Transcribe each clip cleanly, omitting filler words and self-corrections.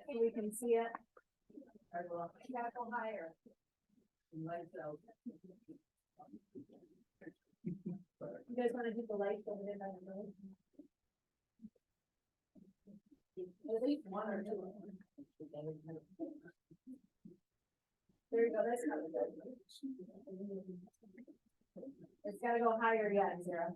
so we can see it. You gotta go higher. You guys wanna do the lights over there by the road? At least one or two. There you go, that's not good. It's gotta go higher yet, Sarah.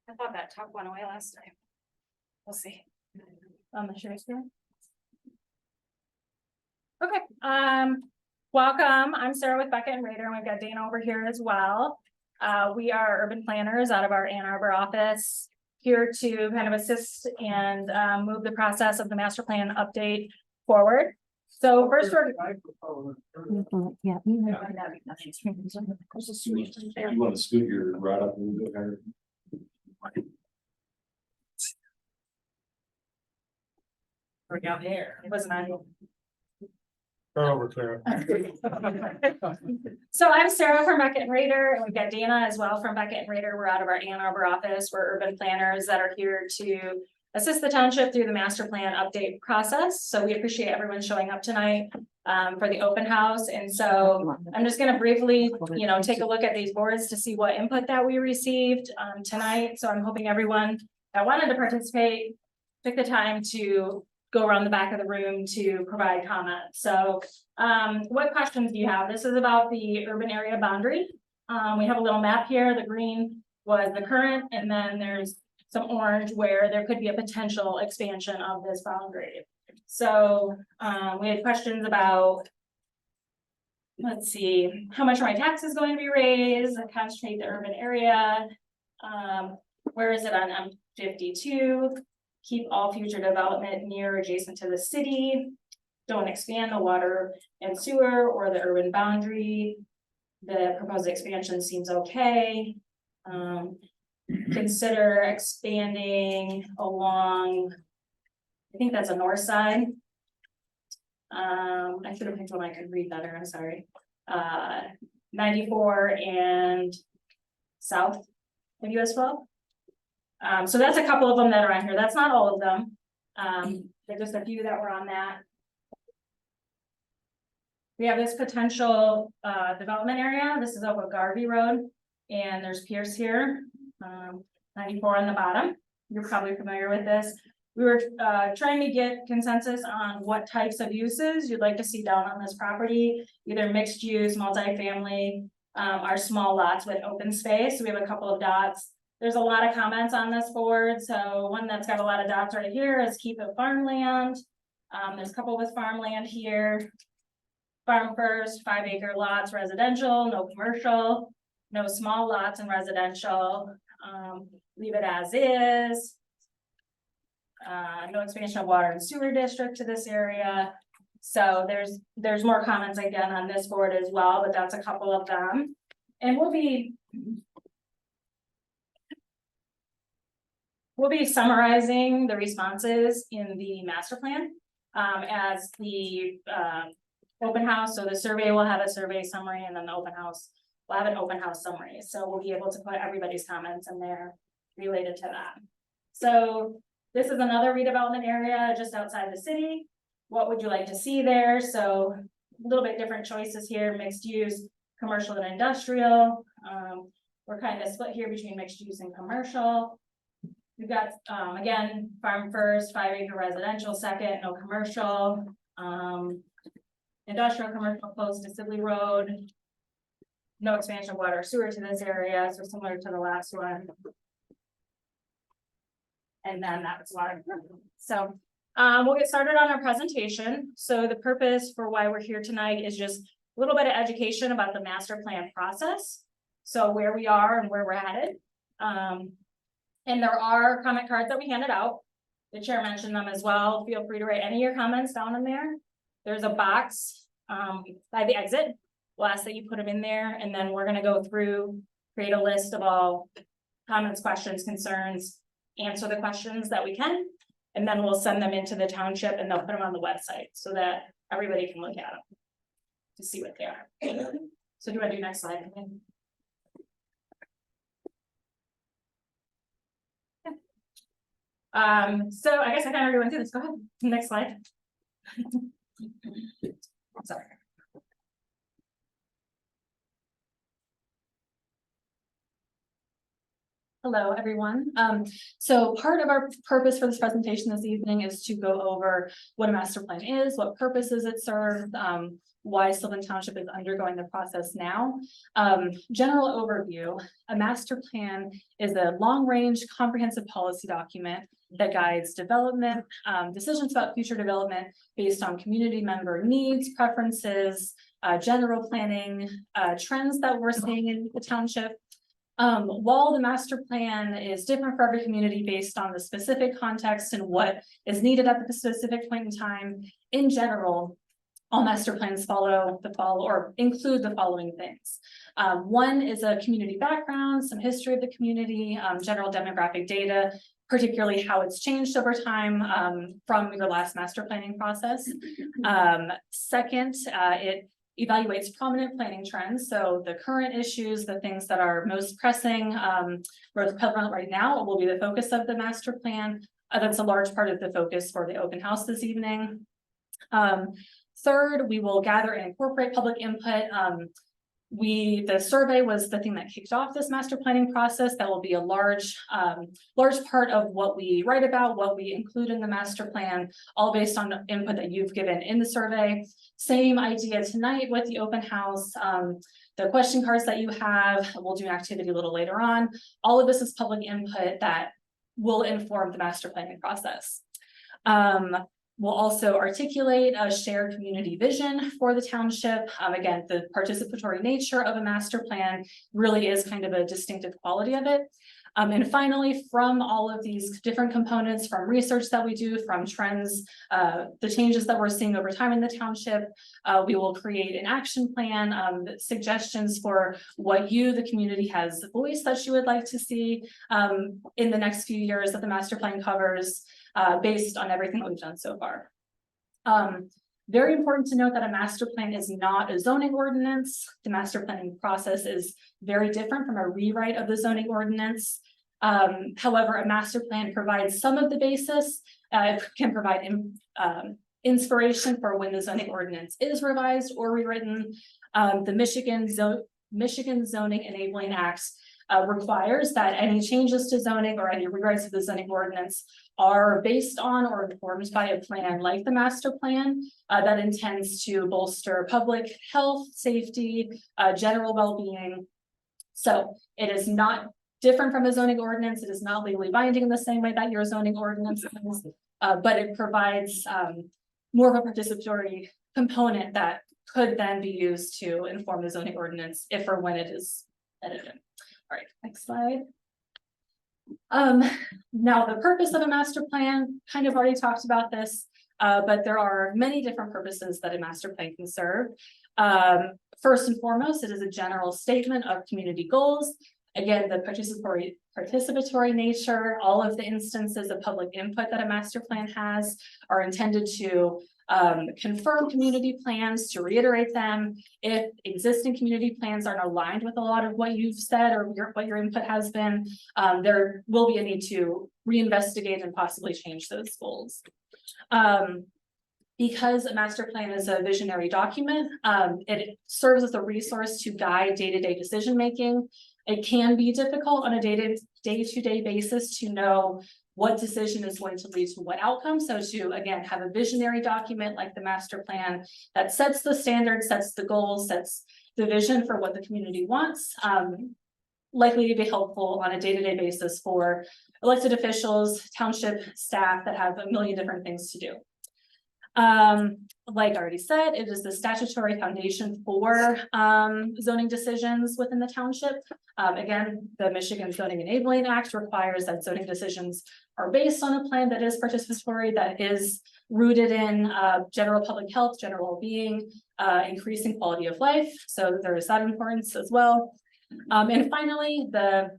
I thought that top went away last time. We'll see. On the share screen. Okay, welcome. I'm Sarah with Beckett and Rader, and we've got Dana over here as well. We are urban planners out of our Ann Arbor office, here to kind of assist and move the process of the master plan update forward. So first, we're Yeah. You want to scoot your right up a little bit higher? we're down there. It wasn't on. Over, Sarah. So I'm Sarah from Beckett and Rader, and we've got Dana as well from Beckett and Rader. We're out of our Ann Arbor office. We're urban planners that are here to assist the township through the master plan update process. So we appreciate everyone showing up tonight for the open house. And so I'm just going to briefly, take a look at these boards to see what input that we received tonight. So I'm hoping everyone that wanted to participate took the time to go around the back of the room to provide comments. So what questions do you have? This is about the urban area boundary. We have a little map here. The green was the current, and then there's some orange where there could be a potential expansion of this boundary. So we had questions about, let's see, how much are my taxes going to be raised, concentrate the urban area, where is it on M52? Keep all future development near adjacent to the city. Don't expand the water and sewer or the urban boundary. The proposed expansion seems okay. Consider expanding along, I think that's a north side. I should have picked one I could read better, I'm sorry. 94 and south of US 12. So that's a couple of them that are on here. That's not all of them. There's just a few that were on that. We have this potential development area. This is over Garvey Road, and there's Pierce here. 94 on the bottom. You're probably familiar with this. We were trying to get consensus on what types of uses you'd like to see down on this property, either mixed use, multifamily, or small lots with open space. So we have a couple of dots. There's a lot of comments on this board. So one that's got a lot of dots right here is keep it farmland. There's a couple with farmland here. Farm first, 5 acre lots, residential, no commercial, no small lots and residential. Leave it as is. No expansion of water and sewer district to this area. So there's more comments again on this board as well, but that's a couple of them. And we'll be summarizing the responses in the master plan as the open house. So the survey will have a survey summary, and then the open house will have an open house summary. So we'll be able to put everybody's comments in there related to that. So this is another redevelopment area just outside the city. What would you like to see there? So a little bit different choices here: mixed use, commercial and industrial. We're kind of split here between mixed use and commercial. We've got, again, farm first, 5 acre residential second, no commercial, industrial commercial close to Sibley Road, no expansion of water or sewer to this area, so similar to the last one. And then that's water. So We'll get started on our presentation. So the purpose for why we're here tonight is just a little bit of education about the master plan process. So where we are and where we're headed. And there are comment cards that we handed out. The chair mentioned them as well. Feel free to write any of your comments down in there. There's a box by the exit. We'll ask that you put them in there, and then we're gonna go through, create a list of all comments, questions, concerns, answer the questions that we can, and then we'll send them into the township and they'll put them on the website so that everybody can look at them to see what they are. So do you want to do next slide? So I guess I kind of already went through this. Go ahead. Next slide. Sorry. Hello, everyone. So part of our purpose for this presentation this evening is to go over what a master plan is, what purposes it serves, why Sylvan Township is undergoing the process now. General overview, a master plan is a long-range comprehensive policy document that guides development, decisions about future development based on community member needs, preferences, general planning, trends that we're seeing in the township. While the master plan is different for every community based on the specific context and what is needed at the specific point in time, in general, all master plans include the following things. One is a community background, some history of the community, general demographic data, particularly how it's changed over time from your last master planning process. Second, it evaluates prominent planning trends. So the current issues, the things that are most pressing, most prevalent right now will be the focus of the master plan. That's a large part of the focus for the open house this evening. Third, we will gather and incorporate public input. The survey was the thing that kicked off this master planning process. That will be a large part of what we write about, what we include in the master plan, all based on input that you've given in the survey. Same idea tonight with the open house. The question cards that you have, we'll do an activity a little later on. All of this is public input that will inform the master planning process. We'll also articulate a shared community vision for the township. Again, the participatory nature of a master plan really is kind of a distinctive quality of it. And finally, from all of these different components, from research that we do, from trends, the changes that we're seeing over time in the township, we will create an action plan, suggestions for what you, the community, has voiced that you would like to see in the next few years that the master plan covers, based on everything that we've done so far. Very important to note that a master plan is not a zoning ordinance. The master planning process is very different from a rewrite of the zoning ordinance. However, a master plan provides some of the basis. It can provide inspiration for when the zoning ordinance is revised or rewritten. The Michigan Zoning Enabling Act requires that any changes to zoning or any rewrites of the zoning ordinance are based on or informed by a plan like the master plan that intends to bolster public health, safety, general well-being. So it is not different from a zoning ordinance. It is not legally binding in the same way that your zoning ordinance is, but it provides more of a participatory component that could then be used to inform the zoning ordinance if or when it is edited. All right, next slide. Now the purpose of a master plan, kind of already talked about this, but there are many different purposes that a master plan can serve. First and foremost, it is a general statement of community goals. Again, the participatory nature, all of the instances of public input that a master plan has are intended to confirm community plans, to reiterate them. If existing community plans aren't aligned with a lot of what you've said or what your input has been, there will be a need to reinvestigate and possibly change those goals. Because a master plan is a visionary document, it serves as a resource to guide day-to-day decision-making. It can be difficult on a day-to-day basis to know what decision is going to lead to what outcome. So to, again, have a visionary document like the master plan that sets the standards, sets the goals, sets the vision for what the community wants, likely to be helpful on a day-to-day basis for elected officials, township staff that have a million different things to do. Like I already said, it is the statutory foundation for zoning decisions within the township. Again, the Michigan Zoning Enabling Act requires that zoning decisions are based on a plan that is participatory, that is rooted in general public health, general well-being, increasing quality of life. So there is that importance as well. And finally, the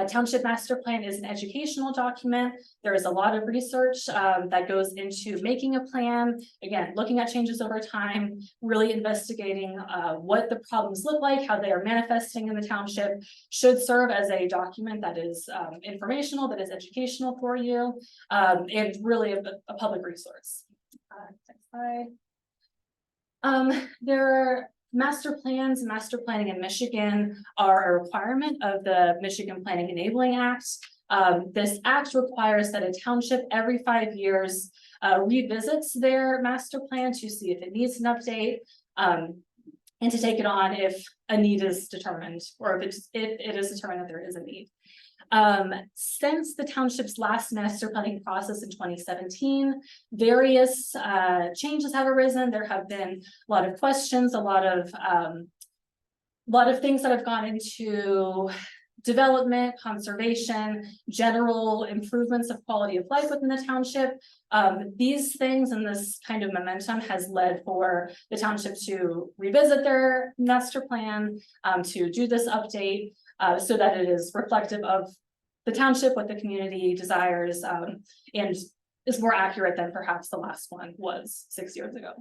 Township Master Plan is an educational document. There is a lot of research that goes into making a plan. Again, looking at changes over time, really investigating what the problems look like, how they are manifesting in the township. Should serve as a document that is informational, that is educational for you, and really a public resource. Next slide. There are master plans, master planning in Michigan are a requirement of the Michigan Planning Enabling Act. This act requires that a township every 5 years revisits their master plan to see if it needs an update, and to take it on if a need is determined, or if it is determined that there is a need. Since the township's last master planning process in 2017, various changes have arisen. There have been a lot of questions, a lot of things that have gone into development, conservation, general improvements of quality of life within the township. These things and this kind of momentum has led for the township to revisit their master plan, to do this update, so that it is reflective of the township, what the community desires, and is more accurate than perhaps the last one was 6 years ago.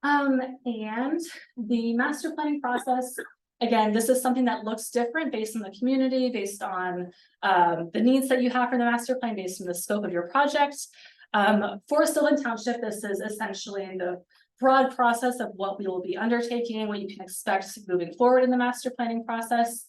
And the master planning process, again, this is something that looks different based on the community, based on the needs that you have for the master plan, based on the scope of your project. For Sylvan Township, this is essentially the broad process of what we will be undertaking, what you can expect moving forward in the master planning process.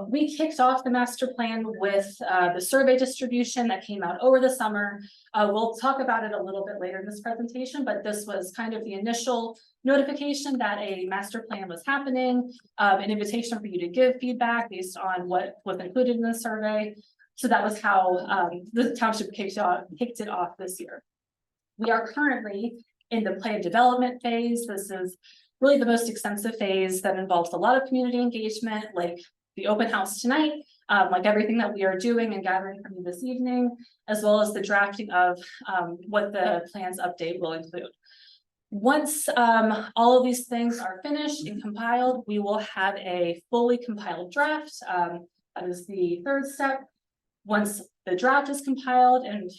We kicked off the master plan with the survey distribution that came out over the summer. We'll talk about it a little bit later in this presentation, but this was kind of the initial notification that a master plan was happening, an invitation for you to give feedback based on what was included in the survey. So that was how the township kicked it off this year. We are currently in the plan development phase. This is really the most extensive phase that involves a lot of community engagement, like the open house tonight, like everything that we are doing and gathering from you this evening, as well as the drafting of what the plans update will include. Once all of these things are finished and compiled, we will have a fully compiled draft. That is the third step. Once the draft is compiled and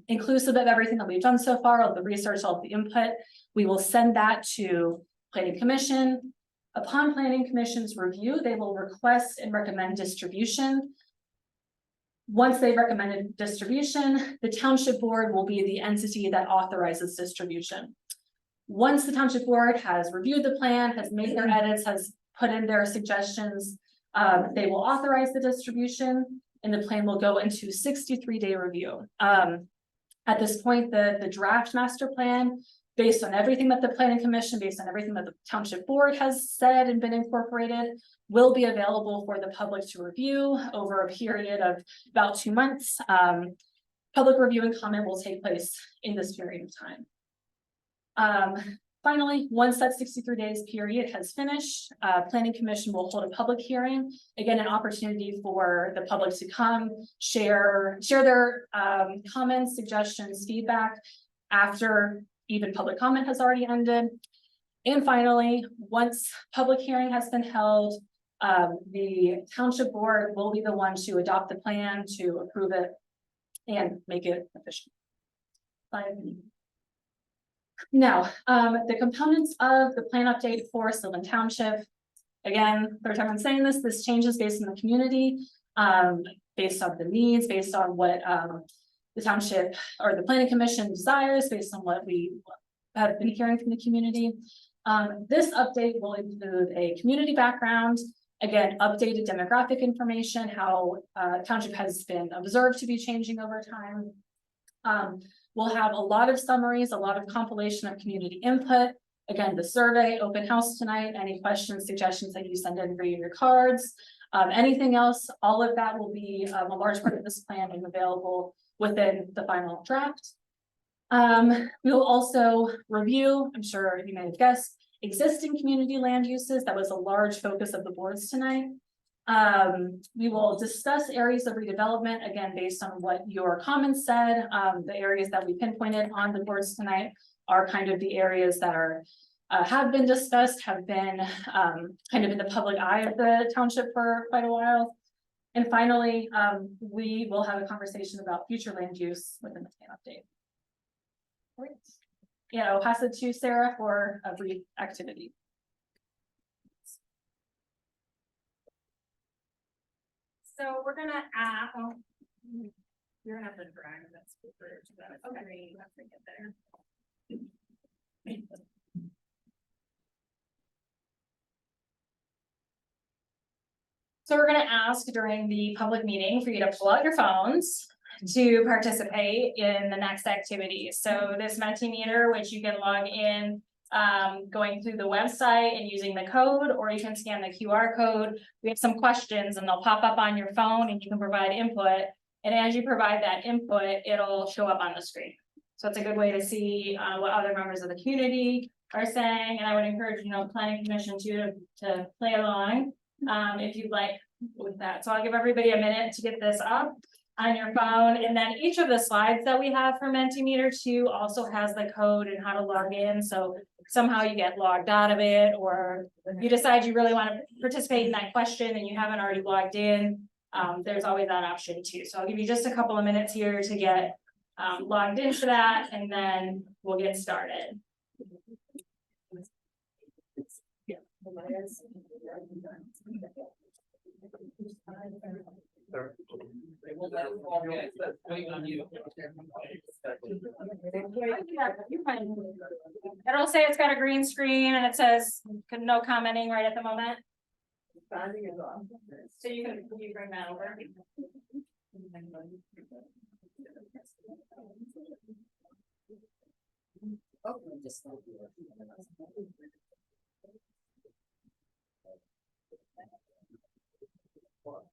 inclusive of everything that we've done so far, all the research, all the input, we will send that to Planning Commission. Upon Planning Commission's review, they will request and recommend distribution. Once they've recommended distribution, the Township Board will be the entity that authorizes distribution. Once the Township Board has reviewed the plan, has made their edits, has put in their suggestions, they will authorize the distribution, and the plan will go into 63-day review. At this point, the draft master plan, based on everything that the Planning Commission, based on everything that the Township Board has said and been incorporated, will be available for the public to review over a period of about 2 months. Public review and comment will take place in this period of time. Finally, once that 63 days period has finished, Planning Commission will hold a public hearing. Again, an opportunity for the public to come, share their comments, suggestions, feedback after even public comment has already ended. And finally, once public hearing has been held, the Township Board will be the one to adopt the plan, to approve it, and make it official. Now, the components of the plan update for Sylvan Township. Again, third time I'm saying this changes based on the community, based on the needs, based on what the township or the Planning Commission desires, based on what we have been hearing from the community. This update will include a community background, again, updated demographic information, how township has been observed to be changing over time. We'll have a lot of summaries, a lot of compilation of community input, Again, the survey, open house tonight, any questions, suggestions that you send in for your cards. Anything else, all of that will be a large part of this plan and available within the final draft. We will also review, I'm sure you may have guessed, existing community land uses. That was a large focus of the boards tonight. We will discuss areas of redevelopment, again, based on what your comments said. The areas that we pinpointed on the boards tonight are kind of the areas that are have been discussed, have been kind of in the public eye of the township for quite a while. And finally, we will have a conversation about future land use within the plan update. Great. Yeah, I'll pass it to Sarah for a brief activity. So we're gonna add, you're gonna have to drag that speaker to that. Okay, you have to get there. So we're gonna ask during the public meeting for you to pull out your phones to participate in the next activity. So this Mentimeter, which you can log in going through the website and using the code, or you can scan the QR code. We have some questions and they'll pop up on your phone and you can provide input. And as you provide that input, it'll show up on the screen. So it's a good way to see what other members of the community are saying. And I would encourage, planning commission to play along if you'd like with that. So I'll give everybody a minute to get this up on your phone, and then each of the slides that we have for Mentimeter 2 also has the code and how to log in. So somehow you get logged out of it, or you decide you really want to participate in that question and you haven't already logged in. There's always that option too. So I'll give you just a couple of minutes here to get logged into that, and then we'll get started. It'll say it's got a green screen and it says no commenting right at the moment. So you bring that over.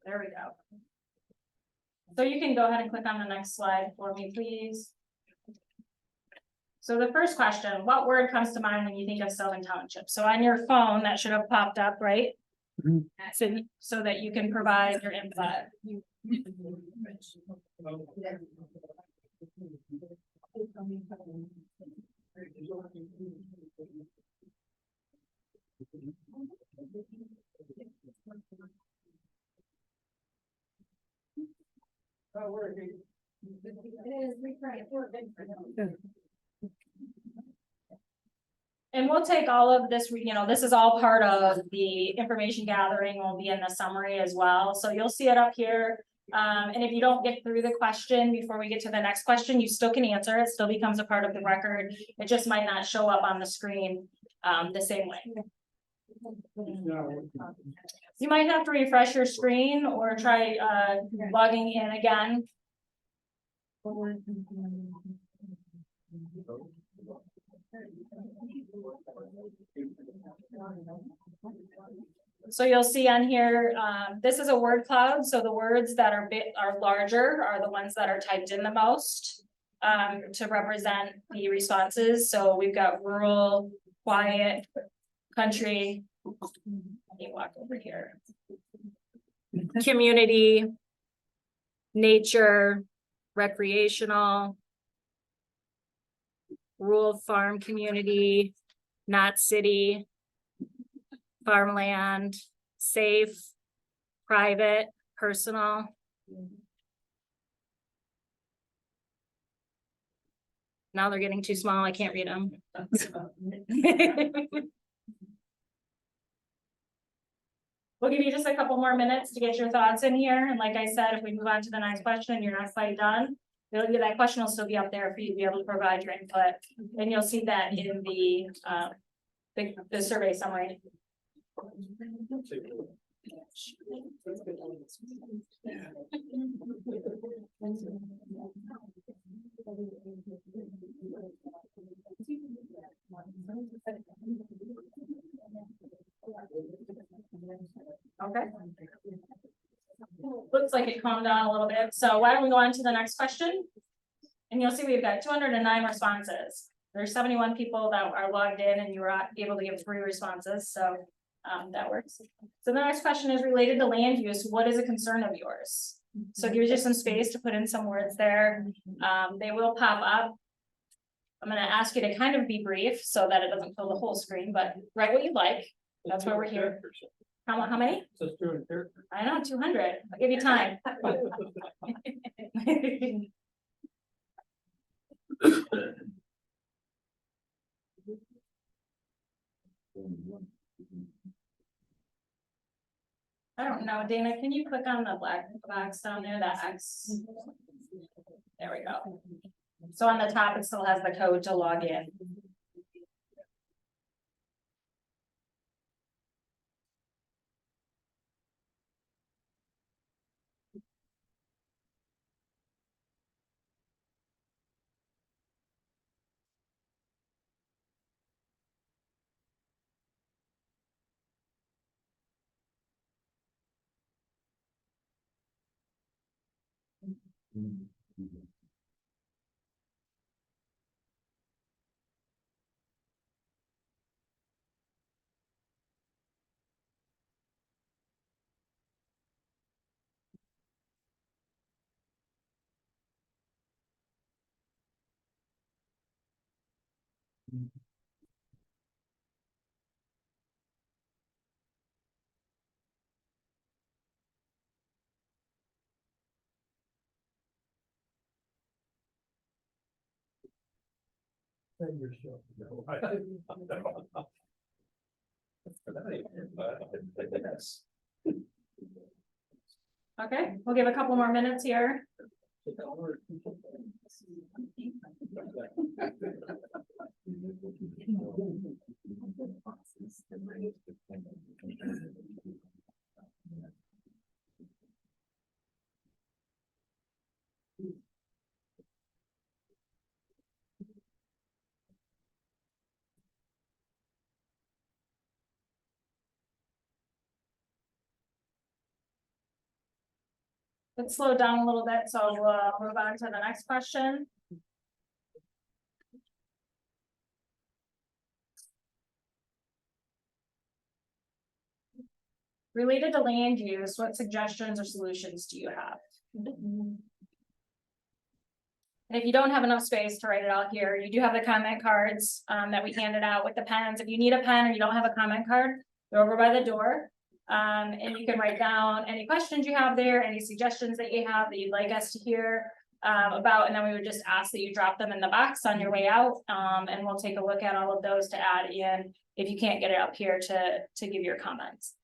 There we go. So you can go ahead and click on the next slide for me, please. So the first question, what word comes to mind when you think of Sylvan Township? So on your phone, that should have popped up, right? Mhm. So that you can provide your input. And we'll take all of this, this is all part of the information gathering, will be in the summary as well. So you'll see it up here. And if you don't get through the question before we get to the next question, you still can answer. It still becomes a part of the record. It just might not show up on the screen the same way. You might have to refresh your screen or try logging in again. So you'll see on here, this is a word cloud. So the words that are larger are the ones that are typed in the most to represent the responses. So we've got rural, quiet, country. Let me walk over here. Community, nature, recreational, rural farm community, not city, farmland, safe, private, personal. Now they're getting too small, I can't read them. We'll give you just a couple more minutes to get your thoughts in here. And like I said, if we move on to the next question and you're not quite done, that question will still be up there for you to be able to provide your input. And you'll see that in the survey summary. Okay. Looks like it calmed down a little bit, so why don't we go on to the next question? And you'll see we've got 209 responses. There's 71 people that are logged in and you were able to give 3 responses, so that works. So the next question is related to land use. What is a concern of yours? So it gives you some space to put in some words there. They will pop up. I'm gonna ask you to kind of be brief so that it doesn't fill the whole screen, but write what you'd like. That's why we're here. How many? I know, 200. I'll give you time. I don't know, Dana, can you click on the black box down there, that X? There we go. So on the top, it still has the code to log in. Okay, we'll give a couple more minutes here. Let's slow down a little bit, so we'll move on to the next question. Related to land use, what suggestions or solutions do you have? And if you don't have enough space to write it out here, you do have the comment cards that we handed out with the pens. If you need a pen or you don't have a comment card, they're over by the door. And you can write down any questions you have there, any suggestions that you have that you'd like us to hear about, and then we would just ask that you drop them in the box on your way out. And we'll take a look at all of those to add in if you can't get it up here to give your comments.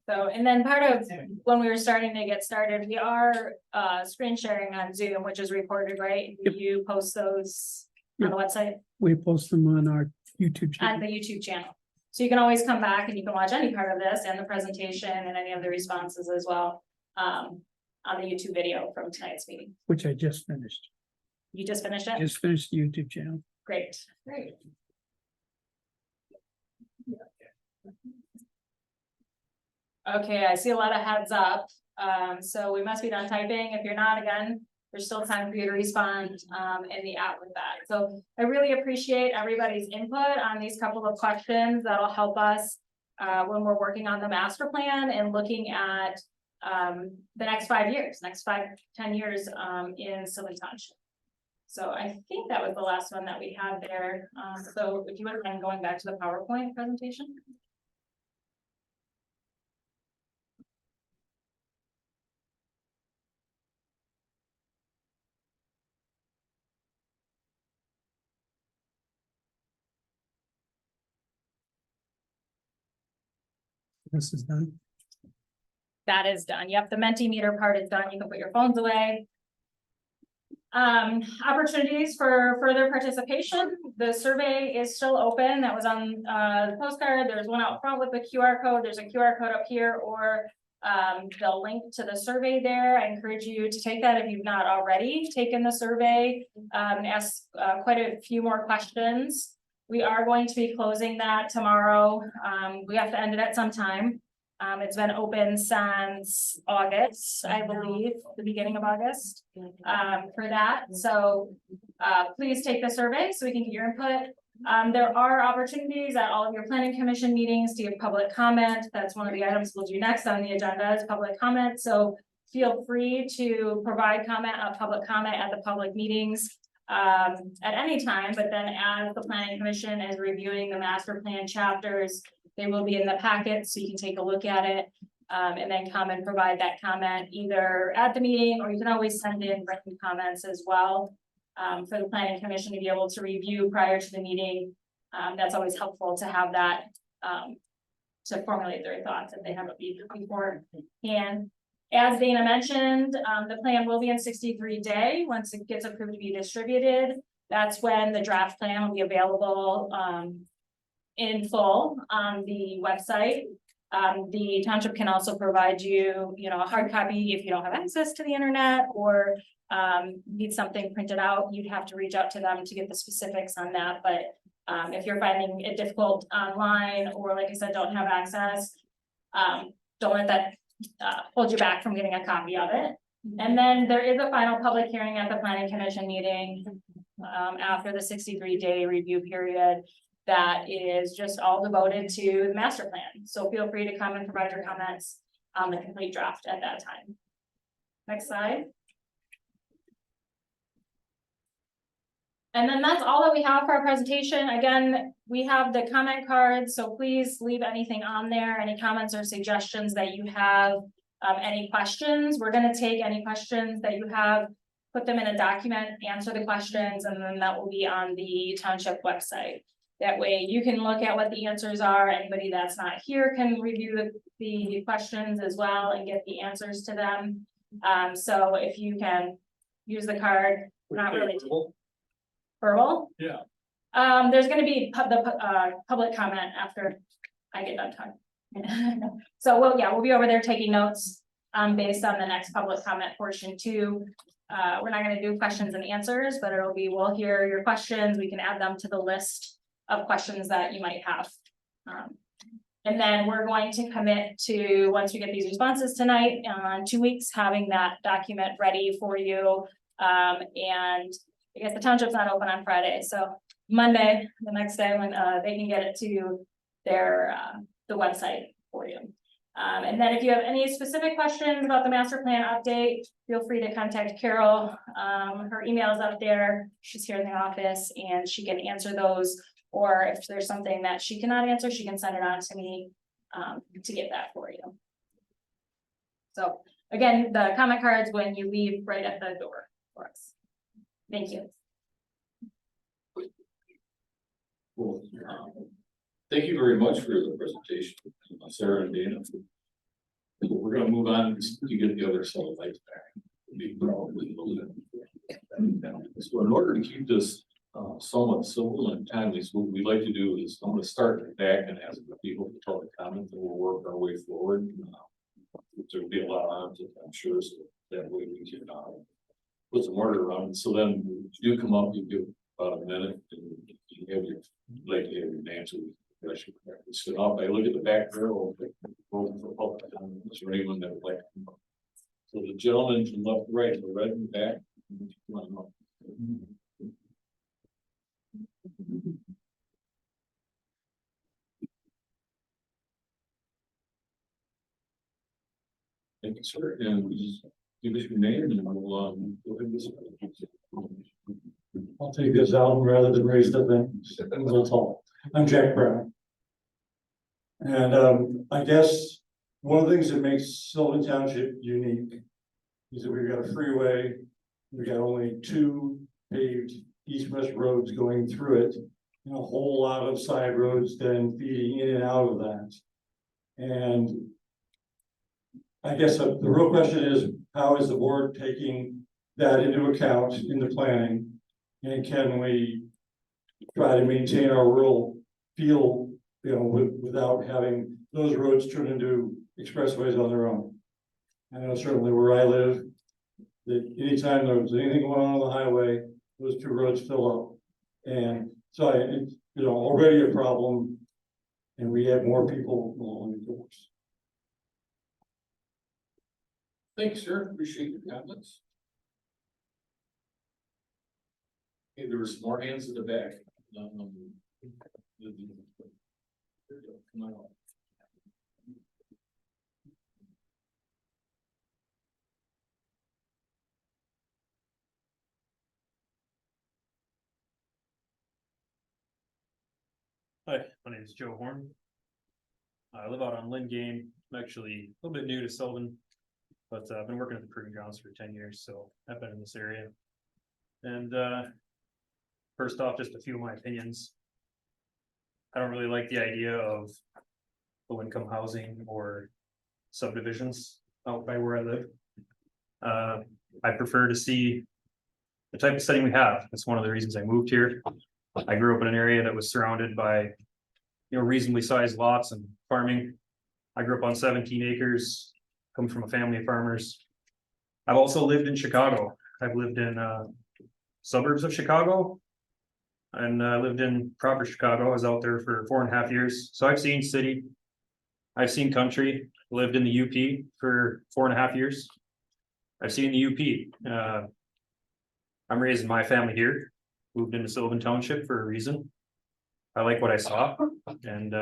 So, and then part of when we were starting to get started, we are screen sharing on Zoom, which is recorded, right? You post those on the website? We post them on our YouTube on channel. the YouTube channel. So you can always come back and you can watch any part of this and the presentation and any of the responses as well. On the YouTube video from tonight's meeting. Which I just finished. You just finished it? Just finished the YouTube channel. Great. Okay, I see a lot of heads up, so we must be done typing. If you're not, again, there's still time for you to respond, in the app with that. So I really appreciate everybody's input on these couple of questions. That'll help us, when we're working on the master plan and looking at, the next 5 years, next 10 years, in Sylvan Township. So I think that was the last one that we had there. So if you wouldn't mind going back to the PowerPoint presentation. This is done. That is done. Yep, the Mentimeter part is done. You can put your phones away. Opportunities for further participation. The survey is still open. That was on the postcard. There's one out front with the QR code. There's a QR code up here or the link to the survey there. I encourage you to take that if you've not already taken the survey. Ask quite a few more questions. We are going to be closing that tomorrow. We have to end it at some time. It's been open since August, I believe, the beginning of August, for that. So, please take the survey so we can get your input. There are opportunities at all of your planning commission meetings to give public comment. That's one of the items we'll do next on the agenda is public comment. So feel free to provide public comment at the public meetings. At any time, but then as the planning commission is reviewing the master plan chapters, they will be in the packet, so you can take a look at it. And then come and provide that comment either at the meeting, or you can always send in written comments as well. For the planning commission to be able to review prior to the meeting. That's always helpful to have that, to formulate their thoughts if they have it before. And as Dana mentioned, the plan will be in 63-day. Once it gets approved to be distributed, that's when the draft plan will be available in full on the website. The township can also provide you, a hard copy if you don't have access to the internet or need something printed out. You'd have to reach out to them to get the specifics on that. But if you're finding it difficult online or, like I said, don't have access, don't let that hold you back from getting a copy of it. And then there is a final public hearing at the planning commission meeting after the 63-day review period that is just all devoted to the master plan. So feel free to come and provide your comments on the complete draft at that time. Next slide. And then that's all that we have for our presentation. Again, we have the comment cards, so please leave anything on there, any comments or suggestions that you have, any questions. We're gonna take any questions that you have, put them in a document, answer the questions, and then that will be on the township website. That way you can look at what the answers are. Anybody that's not here can review the questions as well and get the answers to them. So if you can use the card, not really. Verbal? Yeah. There's gonna be public comment after I get done talking. So we'll be over there taking notes, based on the next public comment portion too. We're not gonna do questions and answers, but we'll hear your questions. We can add them to the list of questions that you might have. And then we're going to commit to, once we get these responses tonight, 2 weeks, having that document ready for you. And I guess the township's not open on Friday, so Monday, the next day when they can get it to their the website for you. And then if you have any specific questions about the master plan update, feel free to contact Carol. Her email is up there. She's here in the office and she can answer those. Or if there's something that she cannot answer, she can send it on to me to get that for you. So again, the comment cards when you leave right at the door for us. Thank you. Cool. Thank you very much for the presentation, Sarah and Dana. We're gonna move on to get the other cell lights back. We probably will. So in order to keep this somewhat civil and timely, so what we'd like to do is, I'm gonna start back and ask the people to talk comment, and we'll work our way forward. There'll be a lot on it, I'm sure, so that way we can, put some order around it, so then when you do come up, you give about a minute, and you have your, like, you have your answer. So up, I look at the back row. Is there anyone that would like to come up? So the gentleman from left to right, the red in the back. Come on up. Thank you, sir, and we just give us your name and we'll, go ahead and get started. I'll take this out rather than raise the thing, a little tall. I'm Jack Brown. And I guess one of the things that makes Sylvan Township unique is that we've got a freeway. We got only 2 paved east-west roads going through it, and a whole lot of side roads then feeding in and out of that. And I guess the real question is, how is the board taking that into account in the planning? And can we try to maintain our rural feel, without having those roads turn into expressways on their own? I know certainly where I live, that anytime there was anything going on the highway, those 2 roads fill up. And so it's, already a problem, and we have more people along the course. Thanks, sir, appreciate your comments. Okay, there were some more hands in the back. There you go. Come on up. Hi, my name is Joe Horn. I live out on Lynn Game. I'm actually a little bit new to Sylvan, but I've been working at the proving grounds for 10 years, so I've been in this area. And first off, just a few of my opinions. I don't really like the idea of low income housing or subdivisions out by where I live. I prefer to see the type of setting we have. That's one of the reasons I moved here. I grew up in an area that was surrounded by, reasonably sized lots and farming. I grew up on 17 acres, come from a family of farmers. I've also lived in Chicago. I've lived in suburbs of Chicago. And I lived in proper Chicago. I was out there for 4.5 years. So I've seen city. I've seen country, lived in the UP for 4.5 years. I've seen the UP. I'm raising my family here. Moved into Sylvan Township for a reason. I like what I saw and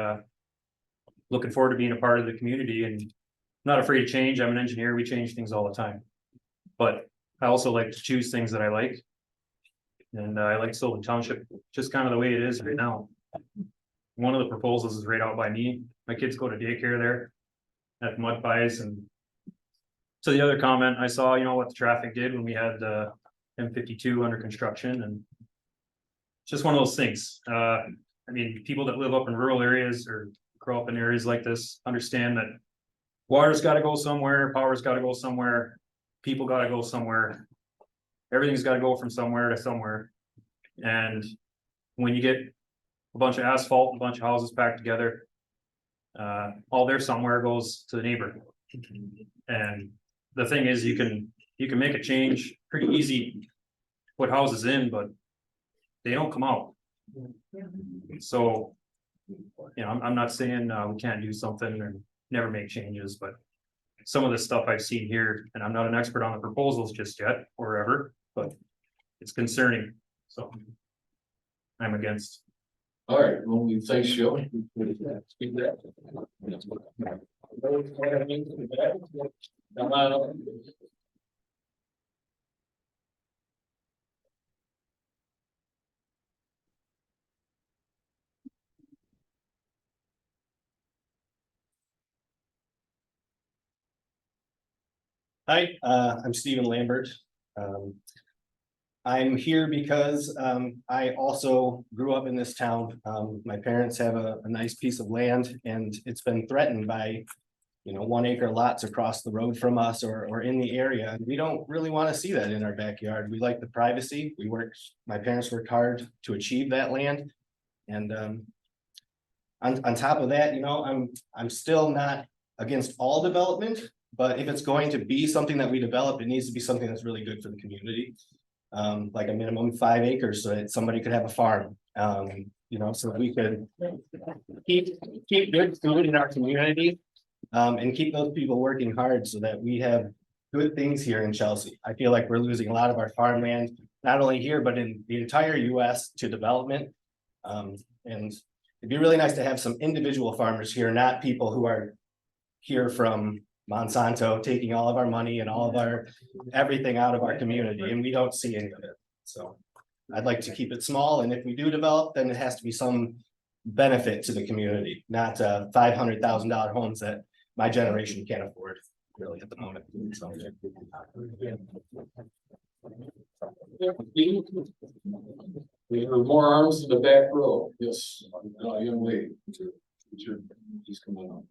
looking forward to being a part of the community and not afraid to change. I'm an engineer. We change things all the time, but I also like to choose things that I like. And I like Sylvan Township, just kind of the way it is right now. One of the proposals is right out by me. My kids go to daycare there at Mud Pies. And so the other comment I saw, what the traffic did when we had the M52 under construction, and just one of those things. People that live up in rural areas or grow up in areas like this understand that water's got to go somewhere, power's got to go somewhere, people got to go somewhere. Everything's got to go from somewhere to somewhere. And when you get a bunch of asphalt, a bunch of houses packed together, all there somewhere goes to the neighbor. And the thing is, you can make a change pretty easy, put houses in, but they don't come out. So, I'm not saying we can't do something or never make changes, but some of the stuff I've seen here, and I'm not an expert on the proposals just yet or ever, but it's concerning. So I'm against. All right, well, we thanks, Joe. Speak that. Come on up. Hi, I'm Stephen Lambert. I'm here because I also grew up in this town. My parents have a nice piece of land, and it's been threatened by 1 acre lots across the road from us or in the area. We don't really want to see that in our backyard. We like the privacy. My parents worked hard to achieve that land. And on top of that, I'm still not against all development, but if it's going to be something that we develop, it needs to be something that's really good for the community. Like a minimum 5 acres so that somebody could have a farm, so that we could keep good food in our community. And keep those people working hard so that we have good things here in Chelsea. I feel like we're losing a lot of our farmland, not only here, but in the entire US to development. And it'd be really nice to have some individual farmers here, not people who are here from Monsanto, taking all of our money and all of our everything out of our community, and we don't see any of it. So I'd like to keep it small, and if we do develop, then it has to be some benefit to the community, not $500,000 homes that my generation can't afford really at the moment. So, We have more arms in the back row. Yes, young lady. He's coming on.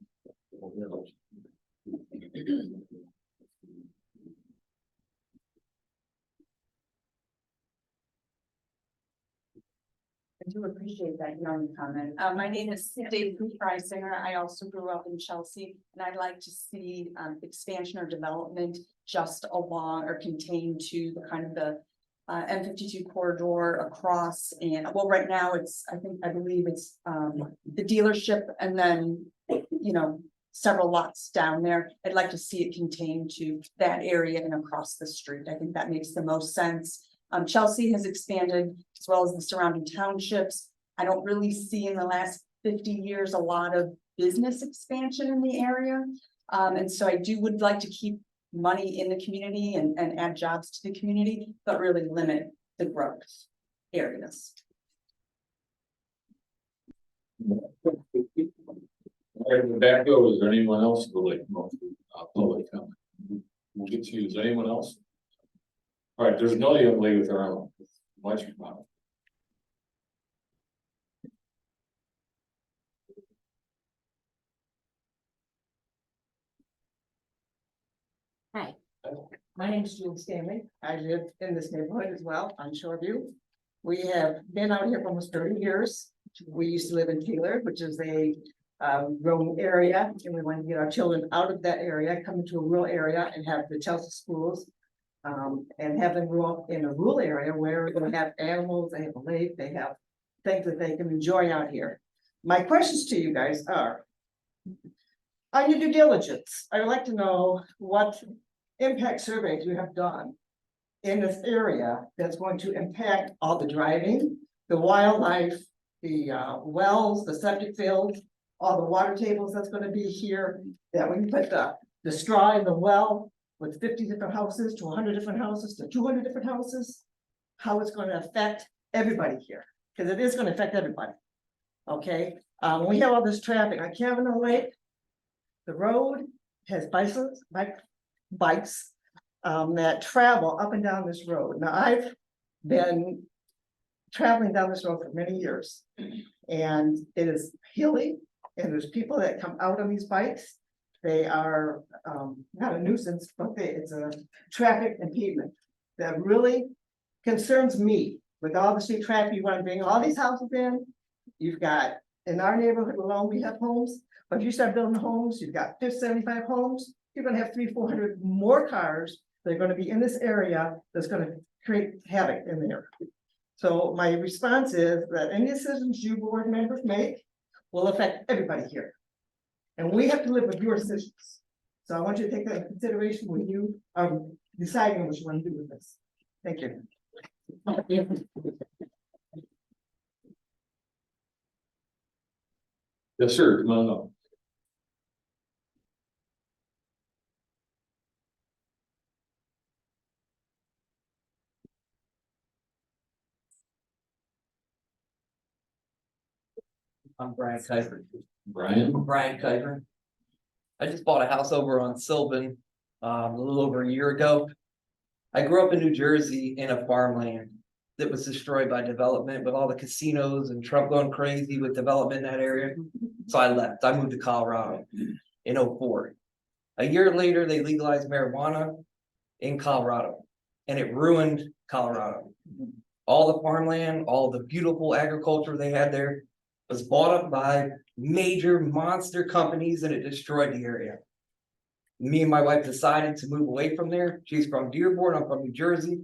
I do appreciate that young comment. My name is Dave Preisinger. I also grew up in Chelsea, and I'd like to see expansion or development just along or contained to the kind of the M52 corridor across. And well, right now I believe it's the dealership and then, several lots down there. I'd like to see it contained to that area and across the street. I think that makes the most sense. Chelsea has expanded as well as the surrounding townships. I don't really see in the last 50 years a lot of business expansion in the area. And so I would like to keep money in the community and add jobs to the community, but really limit the growth areas. Right in the back row, is there anyone else who would like public comment? We'll get to you. Is there anyone else? All right, there's another young lady with her arm. Why don't you come out? Hi. My name is Julie Stanley. I live in this neighborhood as well on Shoreview. We have been out here for almost 30 years. We used to live in Taylor, which is a rural area, and we want to get our children out of that area, come into a rural area and have the Chelsea schools. And have them grow up in a rural area where they have animals, they have a lake, they have things that they can enjoy out here. My questions to you guys are, on your due diligence, I would like to know what impact surveys you have done in this area that's going to impact all the driving, the wildlife, the wells, the septic fields, all the water tables that's going to be here, that when you put the straw in the well with 50 different houses to 100 different houses to 200 different houses, how it's going to affect everybody here, because it is going to affect everybody. Okay, we have all this traffic on Kavanaugh Lake. The road has bikes that travel up and down this road. Now, I've been traveling down this road for many years, and it is hilly, and there's people that come out on these bikes. They are not a nuisance, but it's a traffic impediment that really concerns me. With all the street traffic, you want to bring all these houses in. You've got, in our neighborhood alone, we have homes, but if you start building homes, you've got 75 homes, you're gonna have 300-400 more cars that are gonna be in this area that's gonna create havoc in there. So my response is that any decisions you board members make will affect everybody here. And we have to live with your decisions. So I want you to take that into consideration when you are deciding what you want to do with this. Thank you. Yes, sir. Come on up. I'm Brian Kuiper. Brian. Kuiper. I just bought a house over on Sylvan a little over a year ago. I grew up in New Jersey in a farmland that was destroyed by development with all the casinos and Trump going crazy with development in that area. So I left. I moved to Colorado in 2004. A year later, they legalized marijuana in Colorado, and it ruined Colorado. All the farmland, all the beautiful agriculture they had there was bought up by major monster companies, and it destroyed the area. Me and my wife decided to move away from there. She's from Dearborn, I'm from New Jersey.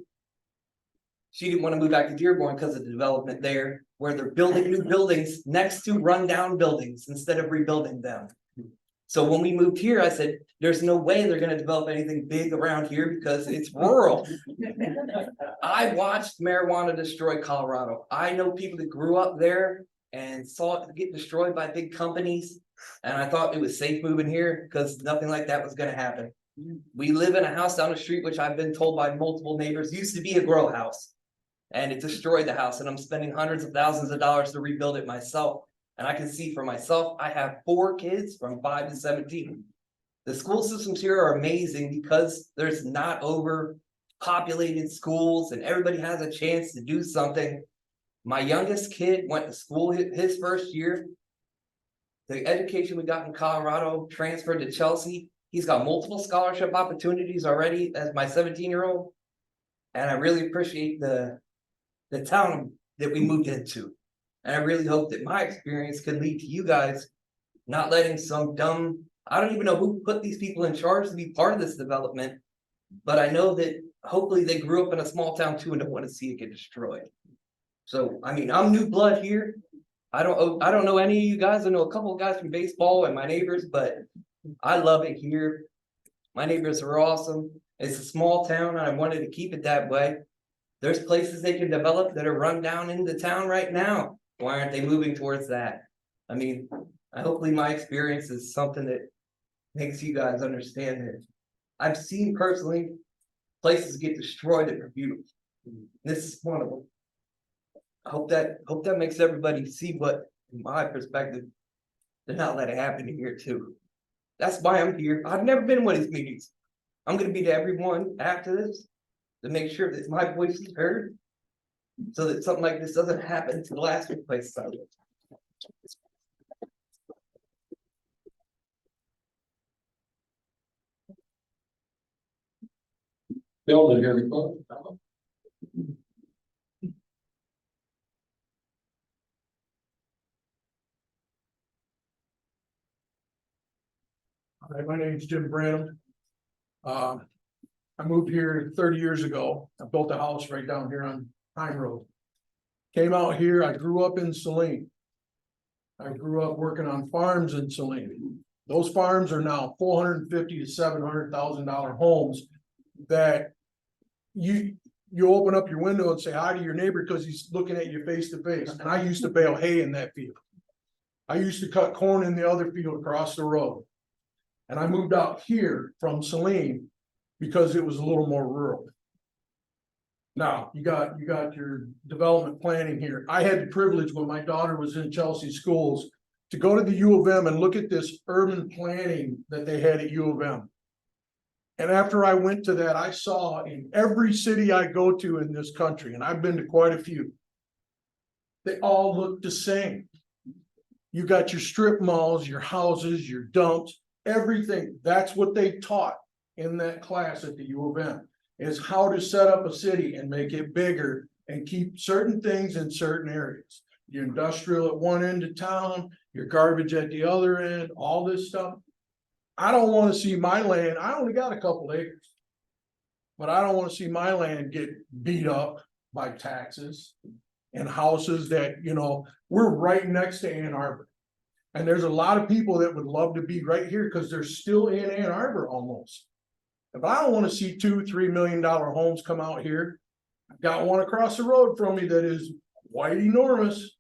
She didn't want to move back to Dearborn because of the development there, where they're building new buildings next to rundown buildings instead of rebuilding them. So when we moved here, I said, there's no way they're gonna develop anything big around here because it's rural. I watched marijuana destroy Colorado. I know people that grew up there and saw it get destroyed by big companies. And I thought it was safe moving here because nothing like that was gonna happen. We live in a house down the street, which I've been told by multiple neighbors, used to be a grow house. And it destroyed the house, and I'm spending hundreds of thousands of dollars to rebuild it myself. And I can see for myself, I have 4 kids from 5 to 17. The school systems here are amazing because there's not overpopulated schools and everybody has a chance to do something. My youngest kid went to school his first year. The education we got in Colorado transferred to Chelsea. He's got multiple scholarship opportunities already as my 17-year-old. And I really appreciate the town that we moved into. And I really hope that my experience can lead to you guys not letting some dumb, I don't even know who put these people in charge to be part of this development. But I know that hopefully they grew up in a small town too and don't want to see it get destroyed. So, I mean, I'm new blood here. I don't know any of you guys. I know a couple of guys from baseball and my neighbors, but I love it here. My neighbors are awesome. It's a small town and I wanted to keep it that way. There's places they can develop that are run down into town right now. Why aren't they moving towards that? I mean, hopefully my experience is something that makes you guys understand that I've seen personally places get destroyed that are beautiful. This is one of them. I hope that makes everybody see what, in my perspective, to not let it happen here too. That's why I'm here. I've never been in one of these meetings. I'm gonna be to everyone after this to make sure that my voice is heard, so that something like this doesn't happen to the last place I live. Bill, did you hear me? Hi, my name's Jim Branham. I moved here 30 years ago. I built a house right down here on Pine Road. Came out here, I grew up in Saline. I grew up working on farms in Saline. Those farms are now $450,000 to $700,000 homes that you open up your window and say hi to your neighbor because he's looking at you face to face. And I used to bale hay in that field. I used to cut corn in the other field across the road. And I moved out here from Saline because it was a little more rural. Now, you got your development planning here. I had the privilege when my daughter was in Chelsea schools to go to the U of M and look at this urban planning that they had at U of M. And after I went to that, I saw in every city I go to in this country, and I've been to quite a few, they all look the same. You got your strip malls, your houses, your dumps, everything. That's what they taught in that class at the U of M, is how to set up a city and make it bigger and keep certain things in certain areas. Your industrial at one end of town, your garbage at the other end, all this stuff. I don't want to see my land. I only got a couple acres, but I don't want to see my land get beat up by taxes and houses that, we're right next to Ann Arbor. And there's a lot of people that would love to be right here because they're still in Ann Arbor almost. If I don't want to see $2-3 million homes come out here, I've got one across the road from me that is quite enormous.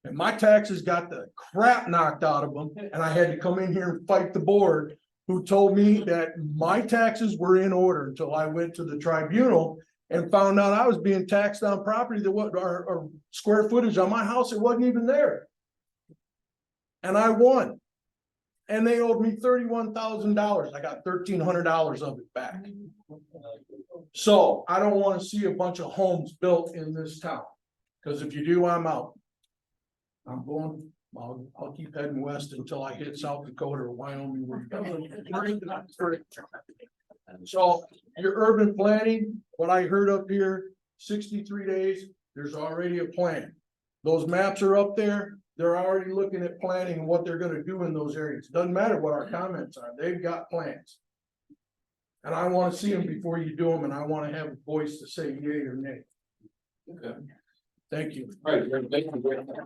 And my taxes got the crap knocked out of them. And I had to come in here and fight the board who told me that my taxes were in order until I went to the tribunal and found out I was being taxed on property that what our square footage on my house, it wasn't even there. And I won. And they owed me $31,000. I got $1,300 of it back. So I don't want to see a bunch of homes built in this town. Because if you do, I'm out. I'm going I'll keep heading west until I hit South Dakota or Wyoming. So your urban planning, what I heard up here, 63 days, there's already a plan. Those maps are up there. They're already looking at planning and what they're gonna do in those areas. Doesn't matter what our comments are, they've got plans. And I wanna see them before you do them, and I wanna have a voice to say yay or nay. Okay. Thank you. All right, thank you very much.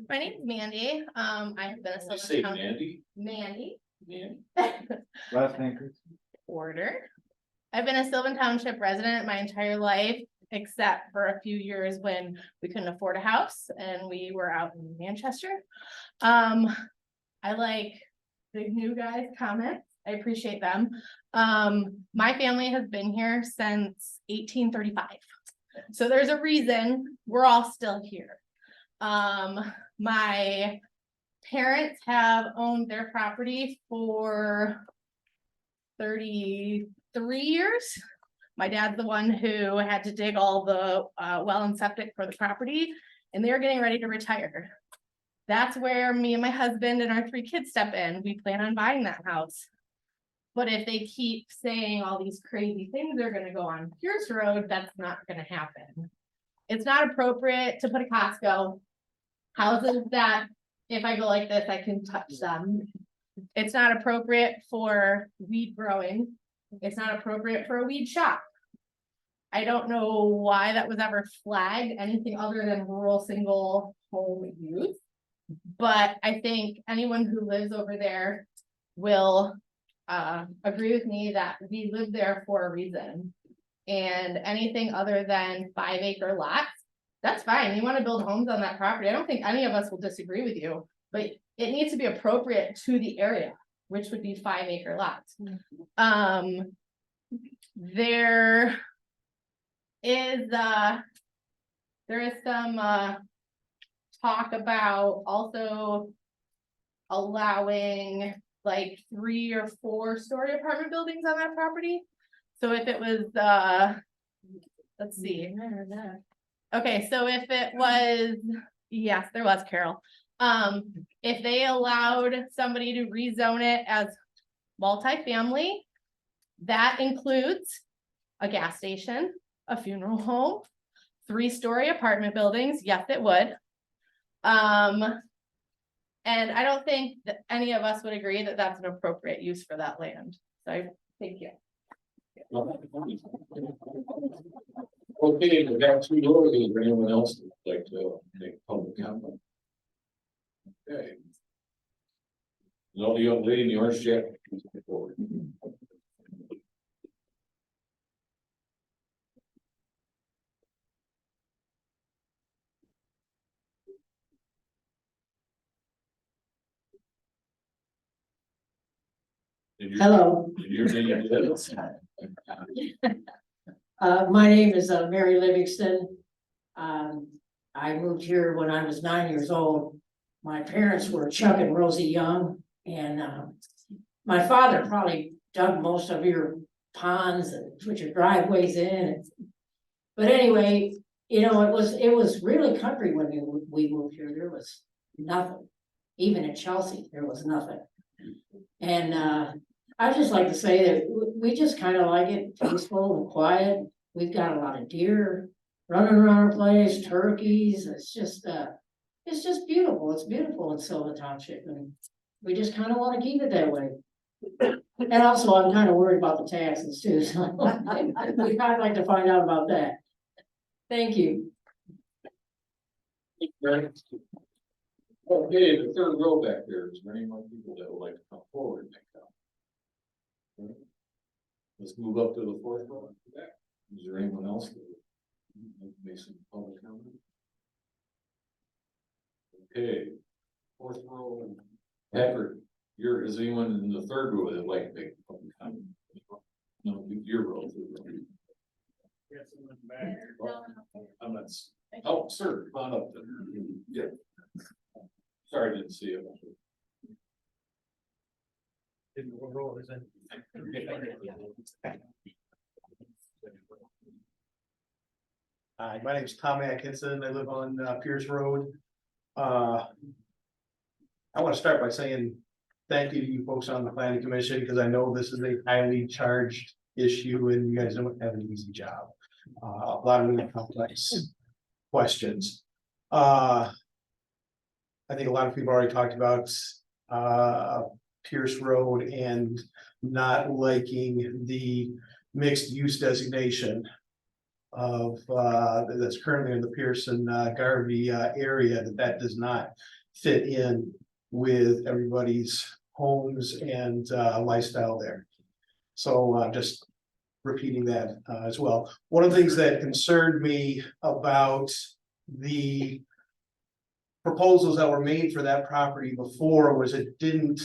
My name's Mandy. I have been a Did you Sylvan say Township. Mandy? Mandy. Mandy. Last name, Chris? Order. I've been a Sylvan Township resident my entire life, except for a few years when we couldn't afford a house and we were out in Manchester. I like the new guys' comments. I appreciate them. My family has been here since 1835. So there's a reason we're all still here. My parents have owned their property for 33 years. My dad's the one who had to dig all the well and septic for the property, and they're getting ready to retire. That's where me and my husband and our 3 kids step in. We plan on buying that house. But if they keep saying all these crazy things are gonna go on Pierce Road, that's not gonna happen. It's not appropriate to put a Costco. Houses that, if I go like this, I can touch them. It's not appropriate for weed growing. It's not appropriate for a weed shop. I don't know why that was ever flagged, anything other than rural single home use. But I think anyone who lives over there will agree with me that we live there for a reason. And anything other than 5-acre lots, that's fine. You want to build homes on that property. I don't think any of us will disagree with you, but it needs to be appropriate to the area, which would be 5-acre lots. There is some talk about also allowing like 3 or 4 story apartment buildings on that property. So if it was, let's see. Okay, so if it was, yes, there was, Carol. If they allowed somebody to rezone it as multifamily, that includes a gas station, a funeral home, 3-story apartment buildings. Yes, it would. And I don't think that any of us would agree that that's an appropriate use for that land. So thank you. Okay, we got 2 doors. Is there anyone else that would like to make public comment? Okay. No, the young lady in the orange jacket. Forward. Hello, Your name is? my name is Mary Livingston. I moved here when I was 9 years old. My parents were Chuck and Rosie Young, and my father probably dug most of your ponds and put your driveways in. But anyway, you know, it was really country when we moved here. There was nothing. Even in Chelsea, there was nothing. And I'd just like to say that we just kind of like it peaceful and quiet. We've got a lot of deer running around our place, turkeys. It's just beautiful. It's beautiful in Sylvan Township, and we just kind of want to keep it that way. And also, I'm kind of worried about the taxes too, so we'd kind of like to find out about that. Thank you. Okay, the 3rd row back there. Is there any more people that would like to come forward and make comment? Let's move up to the 4th row. Back. Is there anyone else that would make some public comment? Okay, 4th row. Patrick, is anyone in the 3rd row that would like to make a public comment? No, your row. I'm not. Oh, sir, come on up. Yeah. Sorry, I didn't see it. Hi, my name is Tom Atkinson. I live on Pierce Road. I want to start by saying thank you to you folks on the planning commission, because I know this is a highly charged issue and you guys don't have an easy job. A lot of really complex questions. I think a lot of people already talked about Pierce Road and not liking the mixed use designation of that's currently in the Pearson Garvey area, that does not fit in with everybody's homes and lifestyle there. So just repeating that as well. One of the things that concerned me about the proposals that were made for that property before was it didn't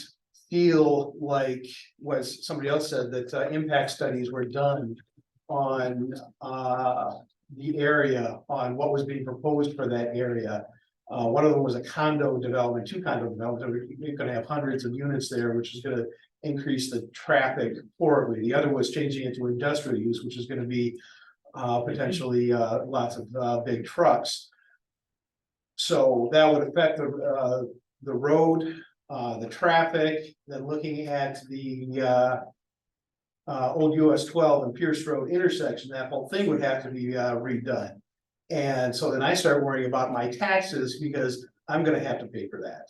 feel like, was somebody else said, that impact studies were done on the area, on what was being proposed for that area. One of them was a condo development, 2 condo developments. We're gonna have hundreds of units there, which is gonna increase the traffic horribly. The other was changing it to industrial use, which is gonna be potentially lots of big trucks. So that would affect the road, the traffic, then looking at the old US 12 and Pierce Road intersection, that whole thing would have to be redone. And so then I start worrying about my taxes, because I'm gonna have to pay for that.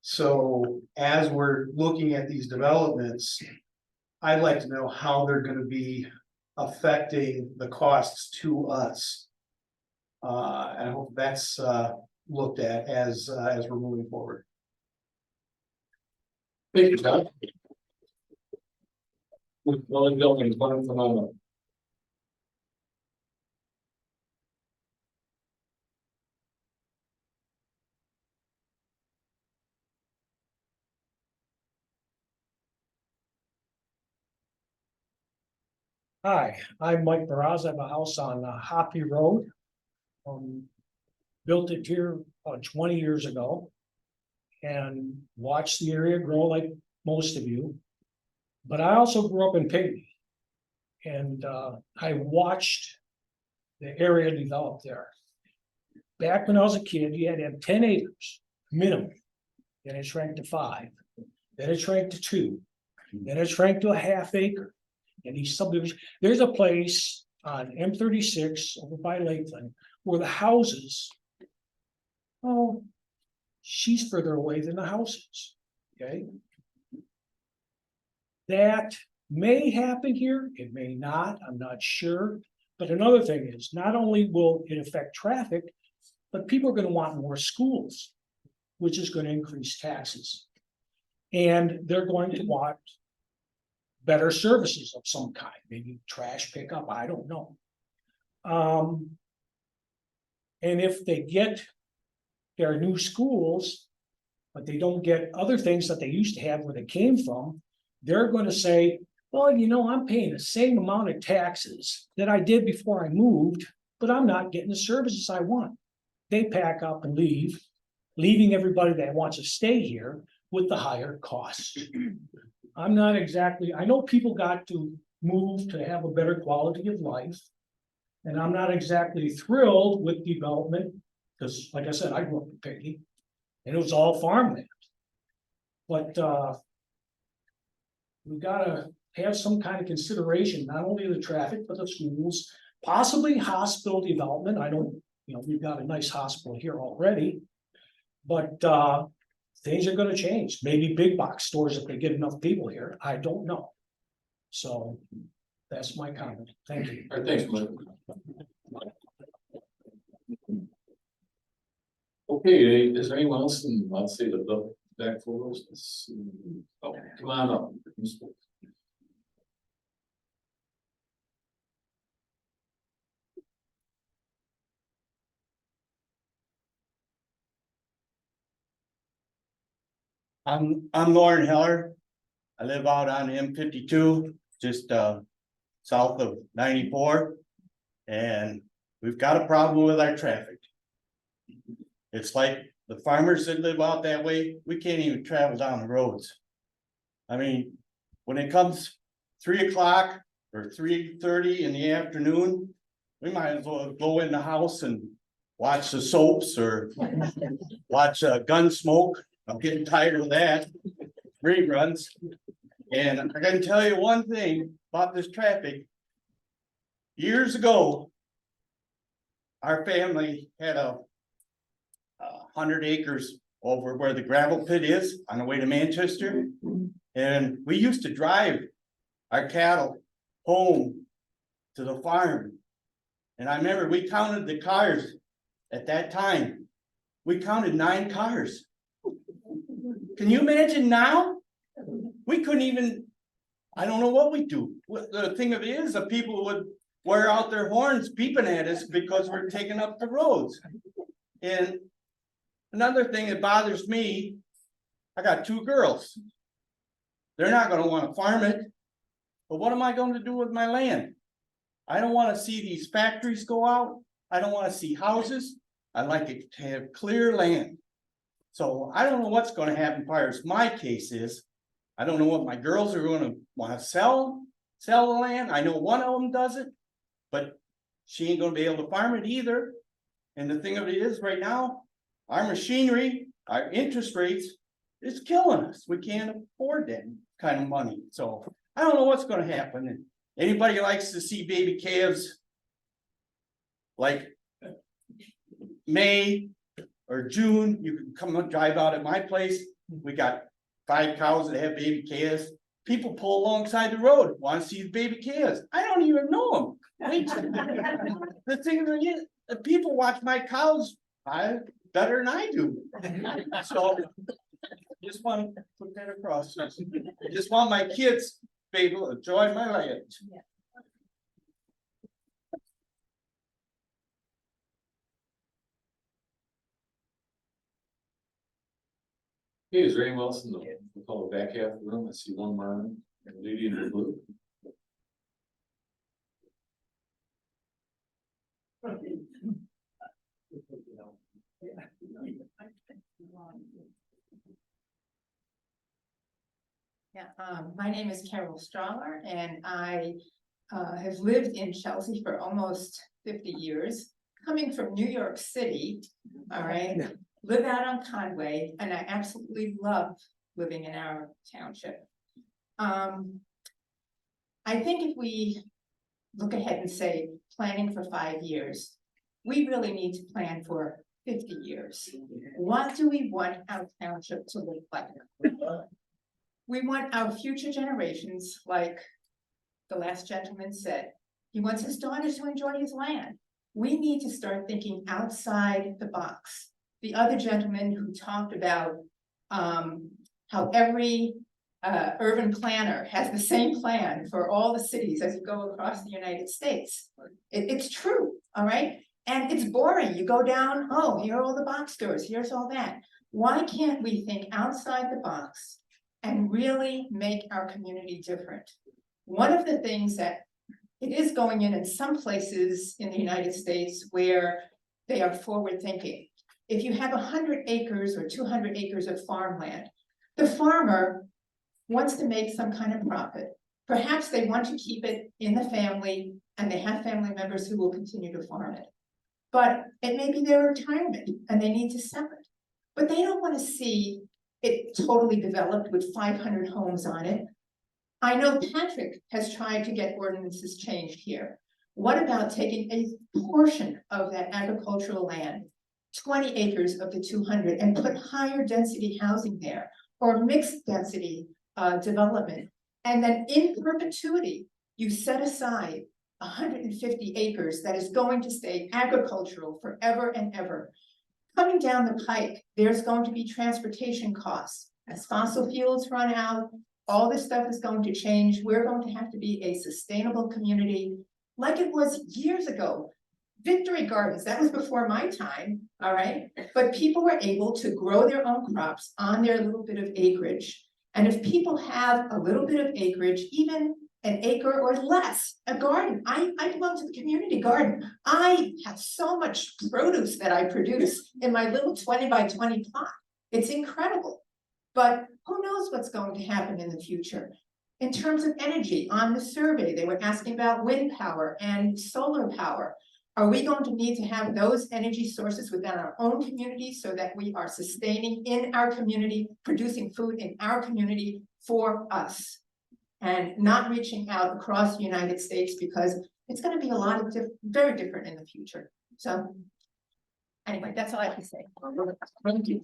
So as we're looking at these developments, I'd like to know how they're gonna be affecting the costs to us. And I hope that's looked at as we're moving forward. Thank you, Todd. Well, building, one phenomenal. Hi, I'm Mike Baraz. I have a house on Hoppy Road. Built it here 20 years ago. And watched the area grow like most of you. But I also grew up in Piggy. And I watched the area develop there. Back when I was a kid, you had to have 10 acres minimum. Then it shrank to 5. Then it shrank to 2. Then it shrank to a ½ acre. And these subdivisions, there's a place on M36 over by Lakeland where the houses, oh, she's further away than the houses, okay? That may happen here, it may not, I'm not sure. But another thing is, not only will it affect traffic, but people are gonna want more schools, which is gonna increase taxes. And they're going to want better services of some kind, maybe trash pickup, I don't know. And if they get their new schools, but they don't get other things that they used to have where they came from, they're going to say, well, you know, I'm paying the same amount of taxes that I did before I moved, but I'm not getting the services I want. They pack up and leave, leaving everybody that wants to stay here with the higher cost. I'm not exactly, I know people got to move to have a better quality of life. And I'm not exactly thrilled with development, because like I said, I grew up in Piggy, and it was all farmland. But we gotta have some kind of consideration, not only the traffic, but the schools, possibly hospital development. I don't, you know, we've got a nice hospital here already. But things are gonna change. Maybe big box stores if they get enough people here. I don't know. So that's my comment. Thank you. All right, thanks, Mike. Okay, is there anyone else in, let's say, the back photos? Oh, come on up. I'm Lauren Heller. I live out on M52, just south of 94. And we've got a problem with our traffic. It's like the farmers that live out that way, we can't even travel down the roads. I mean, when it comes 3 o'clock or 3:30 in the afternoon, we might as well go in the house and watch the soaps or watch Gunsmoke. I'm getting tired of that. Reruns. And I can tell you one thing about this traffic. Years ago, our family had 100 acres over where the gravel pit is on the way to Manchester. And we used to drive our cattle home to the farm. And I remember we counted the cars at that time. We counted 9 cars. Can you imagine now? We couldn't even, I don't know what we do. The thing of it is, the people would wear out their horns beeping at us because we're taking up the roads. And another thing that bothers me, I got 2 girls. They're not gonna wanna farm it. But what am I going to do with my land? I don't wanna see these factories go out. I don't wanna see houses. I like it to have clear land. So I don't know what's gonna happen as far as my case is. I don't know what my girls are gonna wanna sell the land. I know one of them does it. But she ain't gonna be able to farm it either. And the thing of it is, right now, our machinery, our interest rates is killing us. We can't afford that kind of money. So I don't know what's gonna happen. And anybody likes to see baby calves like May or June, you can come and drive out at my place. We got 5 cows that have baby calves. People pull alongside the road, want to see the baby calves. I don't even know them. The thing is, the people watch my cows better than I do. So just want to put that across. I just want my kids to be able to enjoy my land. Hey, is there anyone else in the, we'll call it back half of the room? I see one Marvin and a lady in the blue. Yeah, my name is Carol Strahler and I have lived in Chelsea for almost 50 years, coming from New York City, all right? Live out on Conway and I absolutely love living in our township. I think if we look ahead and say planning for 5 years, we really need to plan for 50 years. What do we want our township to look like? We want our future generations, like the last gentleman said, he wants his daughters to enjoy his land. We need to start thinking outside the box. The other gentleman who talked about how every urban planner has the same plan for all the cities as you go across the United States. It's true, all right? And it's boring. You go down, oh, here are all the box stores, here's all that. Why can't we think outside the box and really make our community different? One of the things that it is going in some places in the United States where they are forward thinking. If you have 100 acres or 200 acres of farmland, the farmer wants to make some kind of profit. Perhaps they want to keep it in the family and they have family members who will continue to farm it. But it may be their retirement and they need to sell it. But they don't want to see it totally developed with 500 homes on it. I know Patrick has tried to get ordinances changed here. What about taking a portion of that agricultural land, 20 acres of the 200, and put higher density housing there, or mixed density development? And then in perpetuity, you set aside 150 acres that is going to stay agricultural forever and ever. Coming down the pike, there's going to be transportation costs. As fossil fuels run out, all this stuff is going to change. We're going to have to be a sustainable community like it was years ago. Victory Gardens, that was before my time, all right? But people were able to grow their own crops on their little bit of acreage. And if people have a little bit of acreage, even an acre or less, a garden. I belong to the community garden. I have so much produce that I produce in my little 20 by 20 plot. It's incredible. But who knows what's going to happen in the future? In terms of energy, on the survey, they were asking about wind power and solar power. Are we going to need to have those energy sources within our own community so that we are sustaining in our community, producing food in our community for us? And not reaching out across the United States, because it's gonna be a lot of very different in the future. So anyway, that's all I have to say. Thank you.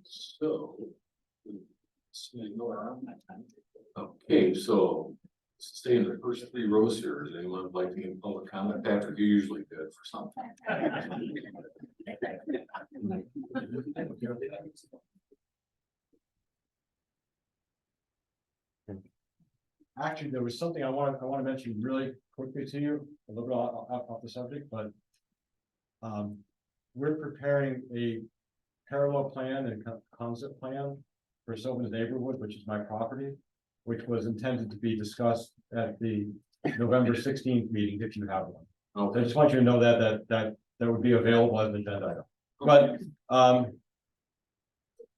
So. Okay, so stay in the first three rows here. Does anyone like to give public comment? Patrick, you usually good for something. Actually, there was something I want to mention really quickly to you, a little bit off the subject, but. We're preparing a parallel plan and concept plan for Sylvan's neighborhood, which is my property, which was intended to be discussed at the November 16th meeting, if you have one. Okay. I just want you to know that would be available as an agenda item. But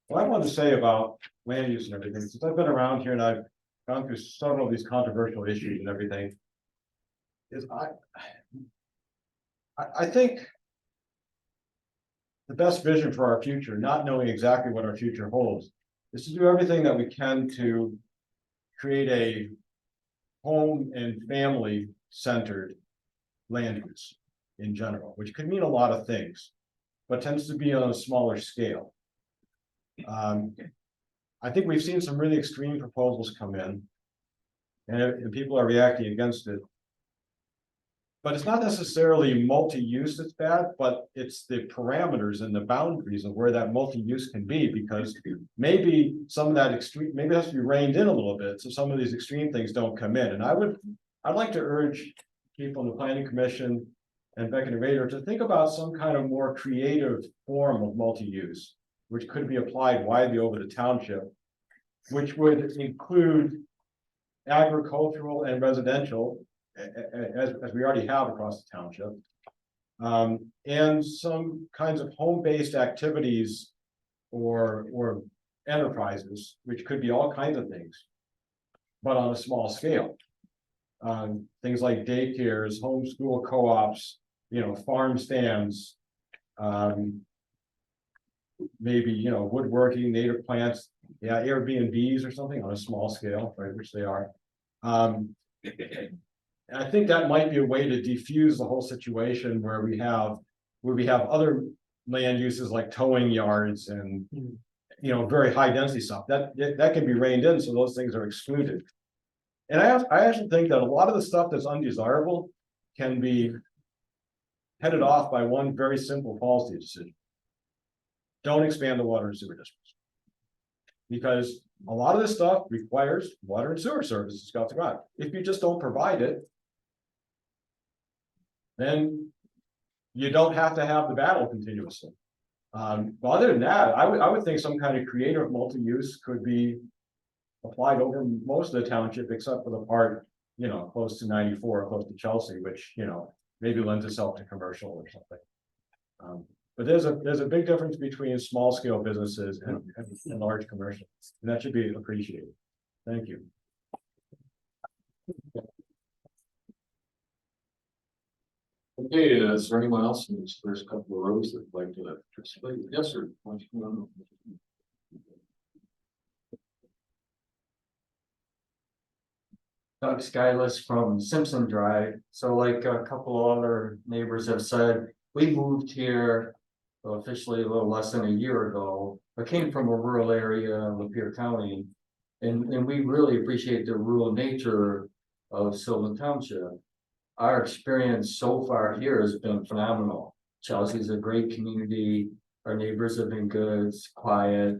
what I wanted to say about land use and everything, since I've been around here and I've gone through several of these controversial issues and everything, is I think the best vision for our future, not knowing exactly what our future holds, is to do everything that we can to create a home and family centered land use in general, which could mean a lot of things, but tends to be on a smaller scale. I think we've seen some really extreme proposals come in, and people are reacting against it. But it's not necessarily multi-use that's bad, but it's the parameters and the boundaries of where that multi-use can be, because maybe some of that extreme, maybe it has to be reined in a little bit, so some of these extreme things don't come in. And I'd like to urge people in the planning commission and Beck and Raider to think about some kind of more creative form of multi-use, which could be applied widely over the township, which would include agricultural and residential, as we already have across the township, and some kinds of home-based activities or enterprises, which could be all kinds of things, but on a small scale. Things like daycares, homeschool co-ops, farm stands, maybe, woodworking, native plants, Airbnbs or something on a small scale, right, which they are. I think that might be a way to defuse the whole situation where we have other land uses like towing yards and very high density stuff that can be reined in, so those things are excluded. And I actually think that a lot of the stuff that's undesirable can be headed off by one very simple policy decision. Don't expand the water and sewer districts, because a lot of this stuff requires water and sewer services, Scott Scott. If you just don't provide it, then you don't have to have the battle continuously. But other than that, I would think some kind of creative multi-use could be applied over most of the township, except for the part, close to 94, close to Chelsea, which, maybe lends itself to commercial or something. But there's a big difference between small scale businesses and large commercial, and that should be appreciated. Thank you. Okay, is there anyone else in this first couple of rows that would like to participate? Yes, sir. Why don't you come on? Doug Skyless from Simpson Drive. So like a couple other neighbors have said, we moved here officially a little less than a year ago. I came from a rural area in Lapeer County, and we really appreciate the rural nature of Sylvan Township. Our experience so far here has been phenomenal. Chelsea's a great community. Our neighbors have been good, it's quiet.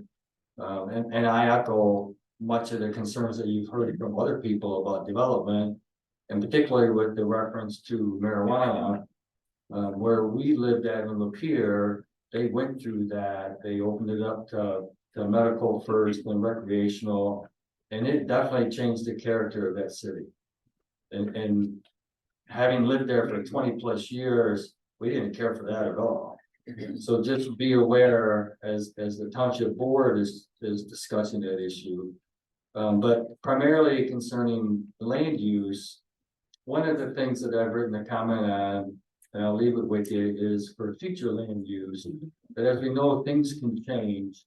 And I echo much of the concerns that you've heard from other people about development, and particularly with the reference to marijuana. Where we lived at in Lapeer, they went through that. They opened it up to medical first and recreational, and it definitely changed the character of that city. And having lived there for 20 plus years, we didn't care for that at all. So just be aware as the township board is discussing that issue. But primarily concerning land use, one of the things that I've written a comment on, and I'll leave it with you, is for future land use. That as we know, things can change.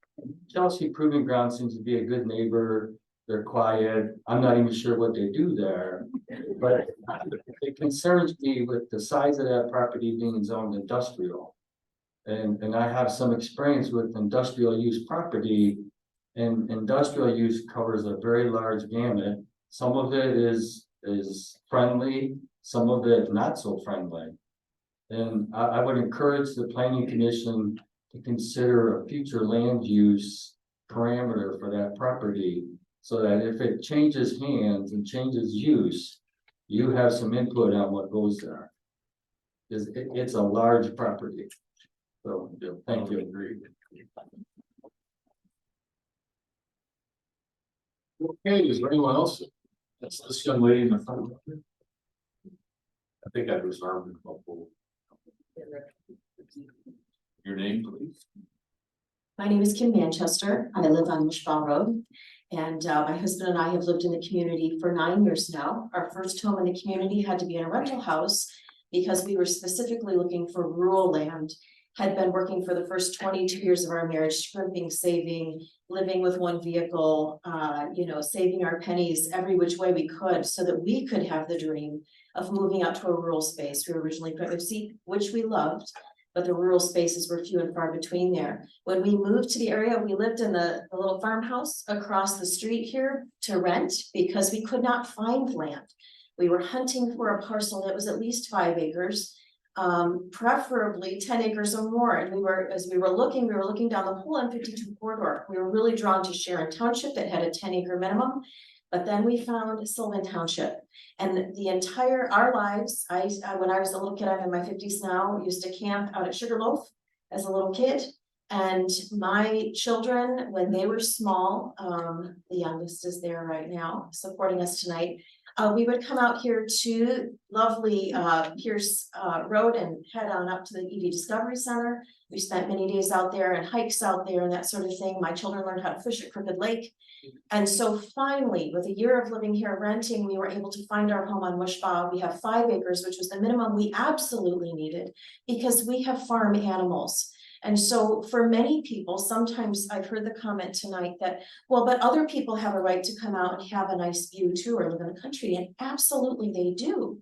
Chelsea Proving Ground seems to be a good neighbor. They're quiet. I'm not even sure what they do there. But it concerns me with the size of that property being zoned industrial. And I have some experience with industrial use property. And industrial use covers a very large gamut. Some of it is friendly, some of it not so friendly. And I would encourage the planning commission to consider a future land use parameter for that property. So that if it changes hands and changes use, you have some input on what goes there. It's a large property. So, thank you. Agreed. Okay, is there anyone else? That's this young lady in the front. I think I reserved a couple. Your name, please. My name is Kim Manchester. I live on Mushbaugh Road. And my husband and I have lived in the community for 9 years now. Our first home in the community had to be in a rental house because we were specifically looking for rural land. Had been working for the first 22 years of our marriage, scrimping, saving, living with one vehicle, saving our pennies every which way we could so that we could have the dream of moving out to a rural space. We were originally from Ipsy, which we loved, but the rural spaces were few and far between there. When we moved to the area, we lived in the little farmhouse across the street here to rent because we could not find land. We were hunting for a parcel that was at least 5 acres. Preferably 10 acres or more. And as we were looking down the whole M52 corridor. We were really drawn to Sharon Township that had a 10-acre minimum. But then we found Sylvan Township and our lives. When I was a little kid, I'm in my 50s now, used to camp out at Sugarloaf as a little kid. And my children, when they were small, the youngest is there right now supporting us tonight. We would come out here to lovely Pierce Road and head on up to the ED Discovery Center. We spent many days out there and hikes out there and that sort of thing. My children learned how to fish at Crooked Lake. And so finally, with a year of living here renting, we were able to find our home on Mushbaugh. We have 5 acres, which was the minimum we absolutely needed because we have farm animals. And so for many people, sometimes I've heard the comment tonight that, well, but other people have a right to come out and have a nice view too, or live in the country, and absolutely they do.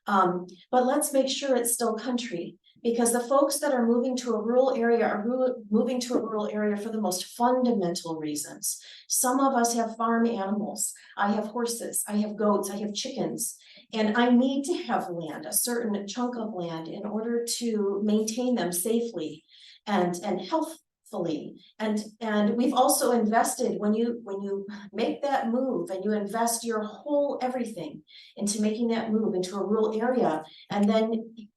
But let's make sure it's still country, because the folks that are moving to a rural area are moving to a rural area for the most fundamental reasons. Some of us have farm animals. I have horses, I have goats, I have chickens. And I need to have land, a certain chunk of land, in order to maintain them safely and healthfully. And we've also invested, when you make that move and you invest your whole everything into making that move into a rural area, and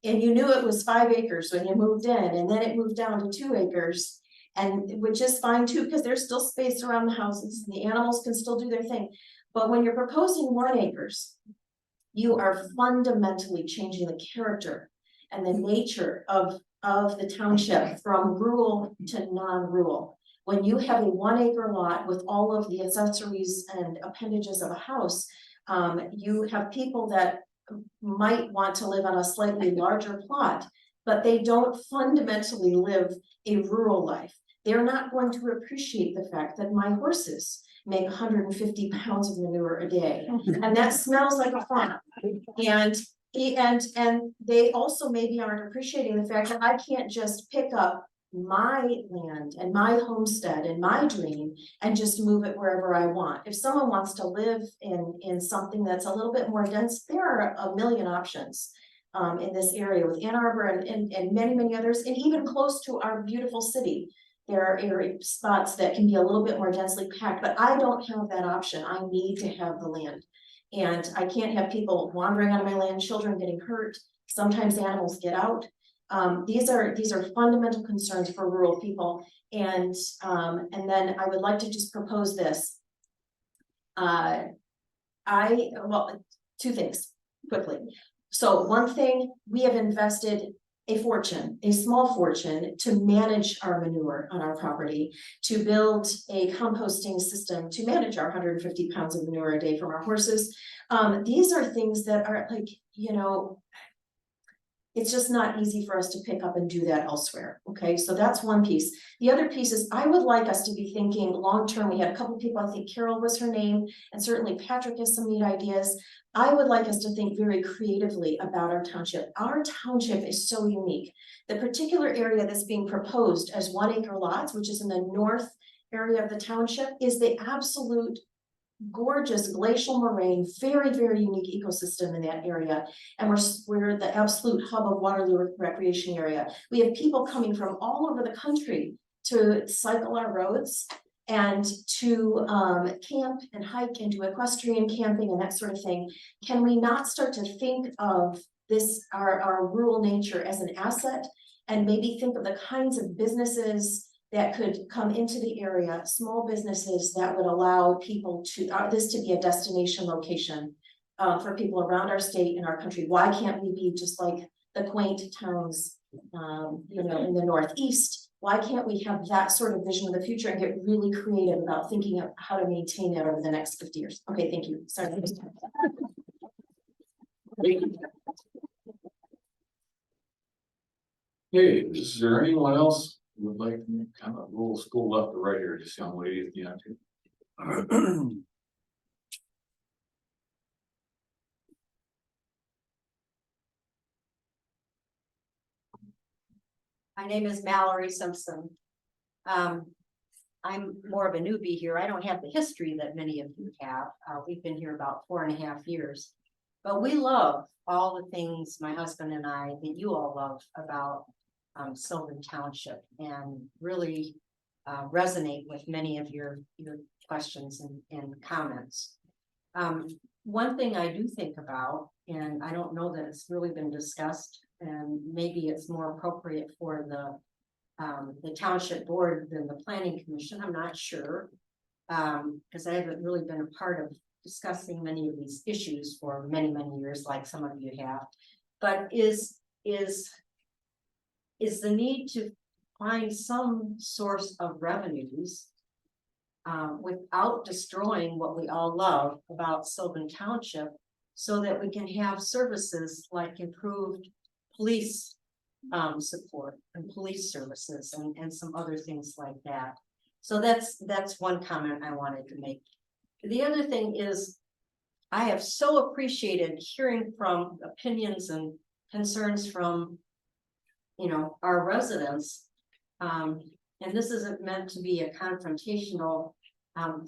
you knew it was 5 acres when you moved in, and then it moved down to 2 acres, and which is fine too, because there's still space around the houses and the animals can still do their thing. But when you're proposing 1 acres, you are fundamentally changing the character and the nature of the township from rural to non-rural. When you have a 1 acre lot with all of the accessories and appendages of a house, you have people that might want to live on a slightly larger plot, but they don't fundamentally live a rural life. They're not going to appreciate the fact that my horses make 150 pounds of manure a day, and that smells like a farm. And they also maybe aren't appreciating the fact that I can't just pick up my land and my homestead and my dream and just move it wherever I want. If someone wants to live in something that's a little bit more dense, there are a million options in this area with Ann Arbor and many, many others, and even close to our beautiful city. There are area spots that can be a little bit more densely packed, but I don't have that option. I need to have the land. And I can't have people wandering on my land, children getting hurt. Sometimes animals get out. These are fundamental concerns for rural people. And then I would like to just propose this. Well, 2 things quickly. So one thing, we have invested a fortune, a small fortune to manage our manure on our property, to build a composting system, to manage our 150 pounds of manure a day from our horses. These are things that are like, you know, it's just not easy for us to pick up and do that elsewhere. Okay, so that's one piece. The other piece is I would like us to be thinking long-term. We had a couple people, I think Carol was her name, and certainly Patrick has some neat ideas. I would like us to think very creatively about our township. Our township is so unique. The particular area that's being proposed as 1 acre lots, which is in the north area of the township, is the absolute gorgeous glacial moraine, very, very unique ecosystem in that area. And we're the absolute hub of Waterloo recreation area. We have people coming from all over the country to cycle our roads and to camp and hike and do equestrian camping and that sort of thing. Can we not start to think of this, our rural nature as an asset, and maybe think of the kinds of businesses that could come into the area, small businesses that would allow people to, this to be a destination location for people around our state and our country? Why can't we be just like the quaint towns, you know, in the Northeast? Why can't we have that sort of vision of the future and get really creative about thinking of how to maintain that over the next 50 years? Okay, thank you. Sorry. Hey, is there anyone else who would like to kind of roll school left or right here, this young lady at the end? My name is Mallory Simpson. I'm more of a newbie here. I don't have the history that many of you have. We've been here about 4.5 years. But we love all the things, my husband and I, that you all love about Sylvan Township, and really resonate with many of your questions and comments. One thing I do think about, and I don't know that it's really been discussed, and maybe it's more appropriate for the township board than the planning commission, I'm not sure. Because I haven't really been a part of discussing many of these issues for many, many years, like some of you have. But is the need to find some source of revenues without destroying what we all love about Sylvan Township, so that we can have services like improved police support and police services and some other things like that. So that's one comment I wanted to make. The other thing is, I have so appreciated hearing from opinions and concerns from, you know, our residents. And this isn't meant to be a confrontational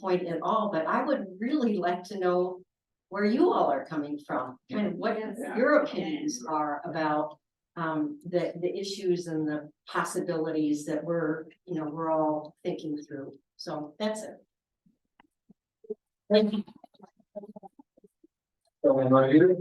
point at all, but I would really like to know where you all are coming from, kind of what your opinions are about the issues and the possibilities that we're all thinking through. So that's it. Thank you. Someone right here?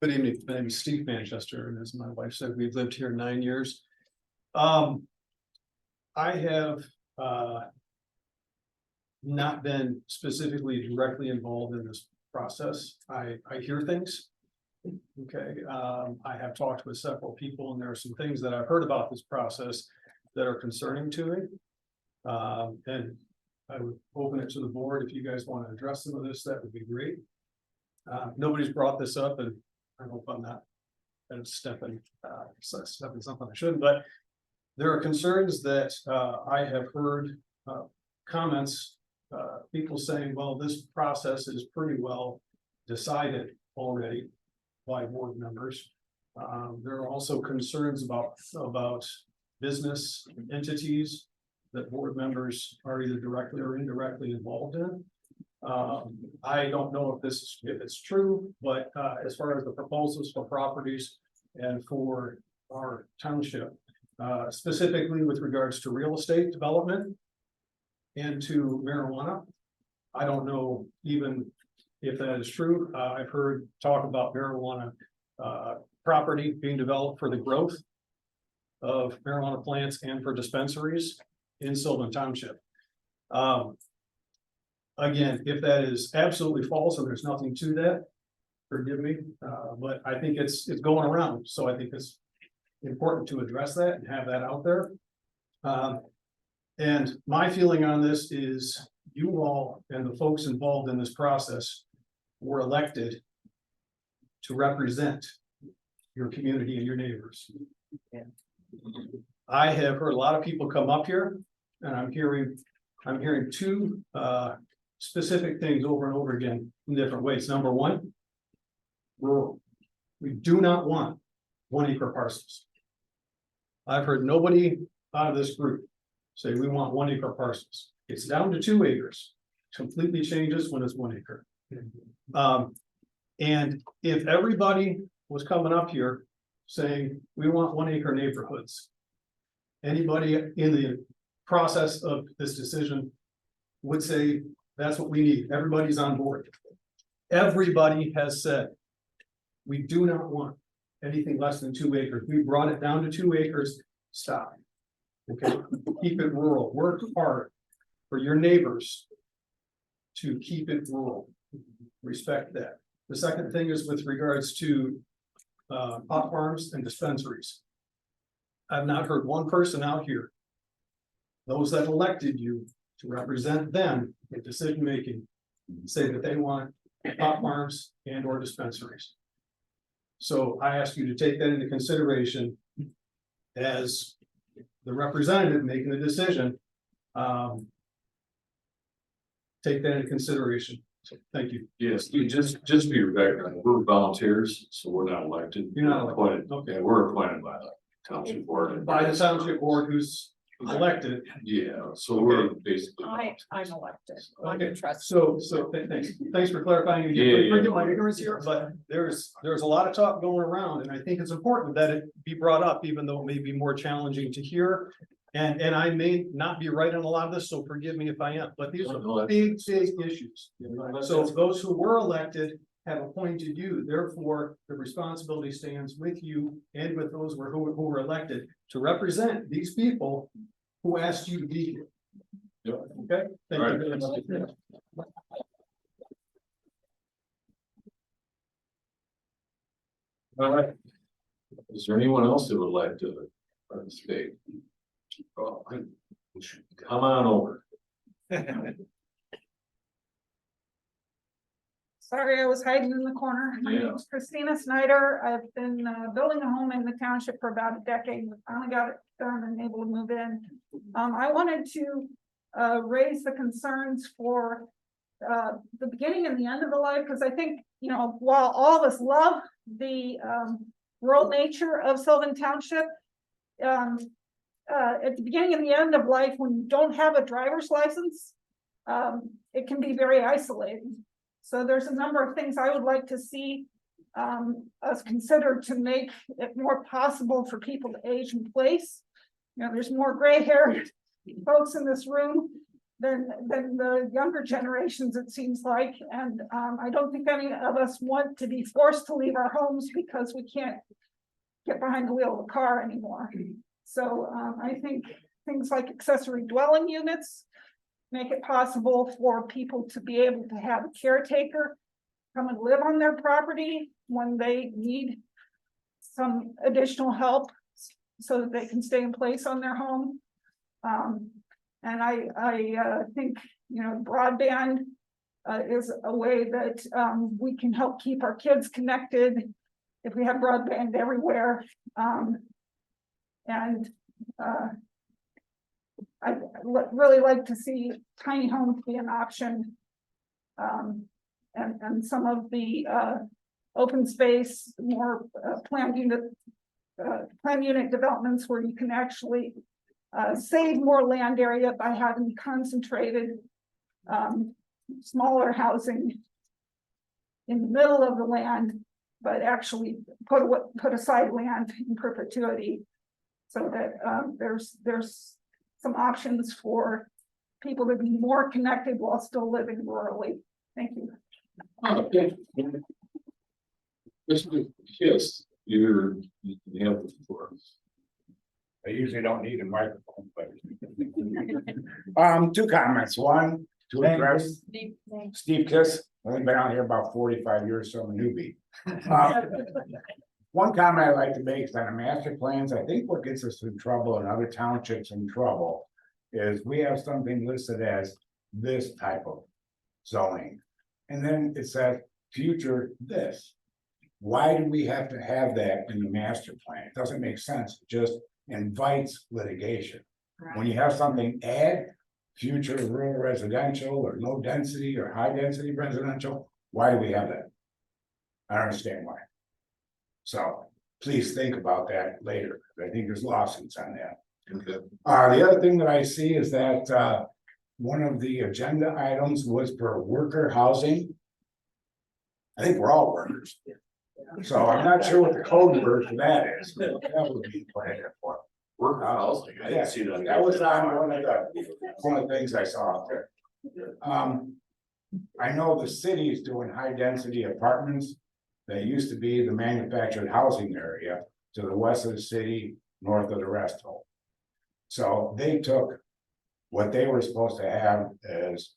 Good evening, my name is Steve Manchester, and as my wife said, we've lived here 9 years. I have not been specifically directly involved in this process. I hear things. Okay, I have talked with several people, and there are some things that I've heard about this process that are concerning to me. And I would open it to the board. If you guys want to address some of this, that would be great. Nobody's brought this up, and I hope I'm not stepping something I shouldn't, but there are concerns that I have heard comments, people saying, well, this process is pretty well decided already by board members. There are also concerns about business entities that board members are either directly or indirectly involved in. I don't know if it's true, but as far as the proposals for properties and for our township, specifically with regards to real estate development and to marijuana, I don't know even if that is true. I've heard talk about marijuana property being developed for the growth of marijuana plants and for dispensaries in Sylvan Township. Again, if that is absolutely false and there's nothing to that, forgive me, but I think it's going around, so I think it's important to address that and have that out there. And my feeling on this is you all and the folks involved in this process were elected to represent your community and your neighbors. Yeah. I have heard a lot of people come up here and I'm hearing two specific things over and over again in different ways. Number one, rural. We do not want 1 acre parcels. I've heard nobody out of this group say we want 1 acre parcels. It's down to 2 acres. Completely changes when it's 1 acre. And if everybody was coming up here saying we want 1 acre neighborhoods, anybody in the process of this decision would say that's what we need. Everybody's on board. Everybody has said we do not want anything less than 2 acres. We brought it down to 2 acres. Stop. Okay, keep it rural. Work hard for your neighbors to keep it rural. Respect that. The second thing is with regards to pot farms and dispensaries. I've not heard one person out here, those that elected you to represent them in decision making, say that they want pot farms and or dispensaries. So I ask you to take that into consideration as the representative making the decision. Take that into consideration. So thank you. Yes, just for your background, we're volunteers, so we're not elected. You're not appointed. Okay. Yeah, we're appointed by the township board. By the township board who's elected. Yeah, so we're basically. I'm elected. Okay, thanks for clarifying. Yeah. Forgive my ignorance here, but there's a lot of talk going around, and I think it's important that it be brought up, even though it may be more challenging to hear. And I may not be right on a lot of this, so forgive me if I am, but these are big issues. So those who were elected have appointed you, therefore the responsibility stands with you and with those who were elected to represent these people who asked you to be here. Yep. Okay? Thank All you right. very much. All right. Is there anyone else that would like to participate? Oh, come on over. Sorry, I was hiding in the corner. My name is Christina Snyder. I've been building a home in the township for about a decade. Finally got it done and able to move in. I wanted to raise the concerns for the beginning and the end of the life, because I think, you know, while all of us love the rural nature of Sylvan Township, at the beginning and the end of life, when you don't have a driver's license, it can be very isolating. So there's a number of things I would like to see us consider to make it more possible for people to age in place. You know, there's more gray haired folks in this room than the younger generations, it seems like. And I don't think any of us want to be forced to leave our homes because we can't get behind the wheel of a car anymore. So I think things like accessory dwelling units make it possible for people to be able to have a caretaker come and live on their property when they need some additional help so that they can stay in place on their home. And I think, you know, broadband is a way that we can help keep our kids connected if we have broadband everywhere. I'd really like to see tiny homes be an option. And some of the open space, more planned unit developments where you can actually save more land area by having concentrated smaller housing in the middle of the land, but actually put aside land in perpetuity, so that there's some options for people to be more connected while still living rurally. Thank you. Okay. Mr. Kiss, you have the floor. I usually don't need a microphone, but. Two comments. One, to address Steve Kiss. I've only been out here about 45 years, so I'm a newbie. One comment I'd like to make is on the master plans. I think what gets us in trouble and other townships in trouble is we have something listed as this type of zoning. And then it says future this. Why do we have to have that in the master plan? It doesn't make sense. It just invites litigation. When you have something add future rural residential or low density or high density residential, why do we have that? I don't understand why. So please think about that later, because I think there's lawsuits on that. Okay. The other thing that I see is that one of the agenda items was for worker housing. I think we're all workers. So I'm not sure what the code word for that is. But that would be planned for. Work housing, I didn't see that. That was on one of the things I saw out there. I know the city is doing high density apartments. That used to be the manufactured housing area to the west of the city, north of the rest home. So they took what they were supposed to have as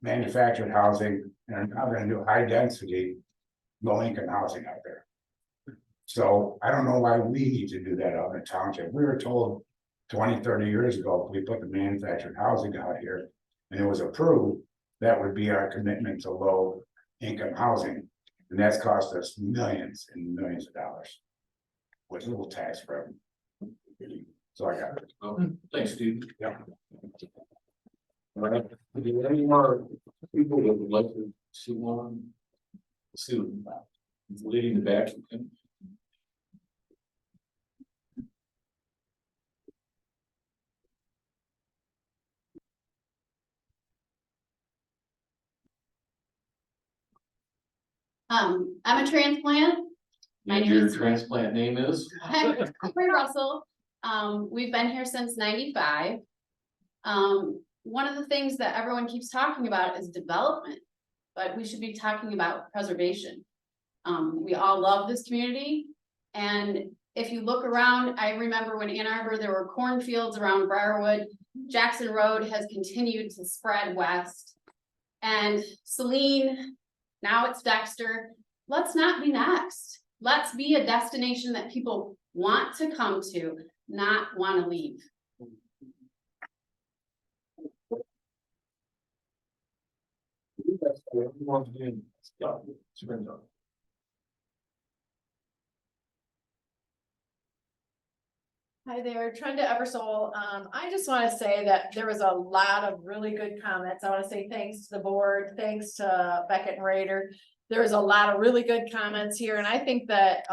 manufactured housing and are now gonna do high density, low income housing out there. So I don't know why we need to do that out in the township. We were told 20, 30 years ago, if we put the manufactured housing out here and it was approved, that would be our commitment to low income housing. And that's cost us millions and millions of dollars. With little tax revenue. So I got it. Thanks, Steve. Yeah. All right, are there any more people that would like to see one? See what leading the back. I'm a transplant. My name Your is transplant name is? Corey Russell. We've been here since 95. One of the things that everyone keeps talking about is development, but we should be talking about preservation. We all love this community. And if you look around, I remember when Ann Arbor, there were cornfields around Briarwood. Jackson Road has continued to spread west. And Saline, now it's Dexter. Let's not be next. Let's be a destination that people want to come to, not want to leave. Hi there, Trenda Eversole. I just want to say that there was a lot of really good comments. I want to say thanks to the board, thanks to Beckett and Rader. There was a lot of really good comments here, and I think that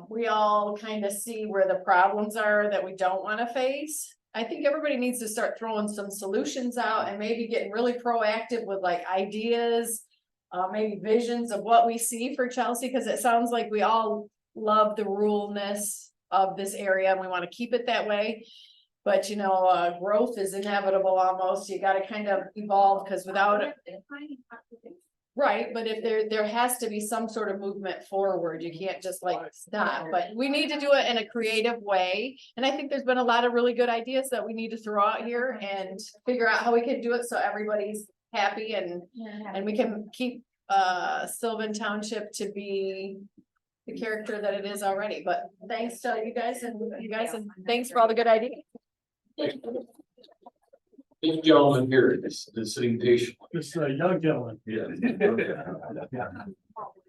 we all kind of see where the problems are that we don't want to face. I think everybody needs to start throwing some solutions out and maybe getting really proactive with like ideas, maybe visions of what we see for Chelsea, because it sounds like we all love the ruralness of this area and we want to keep it that way. But you know, growth is inevitable almost. You got to kind of evolve, because without it. Right, but if there has to be some sort of movement forward, you can't just like stop, but we need to do it in a creative way. And I think there's been a lot of really good ideas that we need to throw out here and figure out how we can do it so everybody's happy and we can keep Sylvan Township to be the character that it is already. But thanks to you guys and thanks for all the good ideas. This gentleman here is sitting patiently. This young gentleman. Yeah.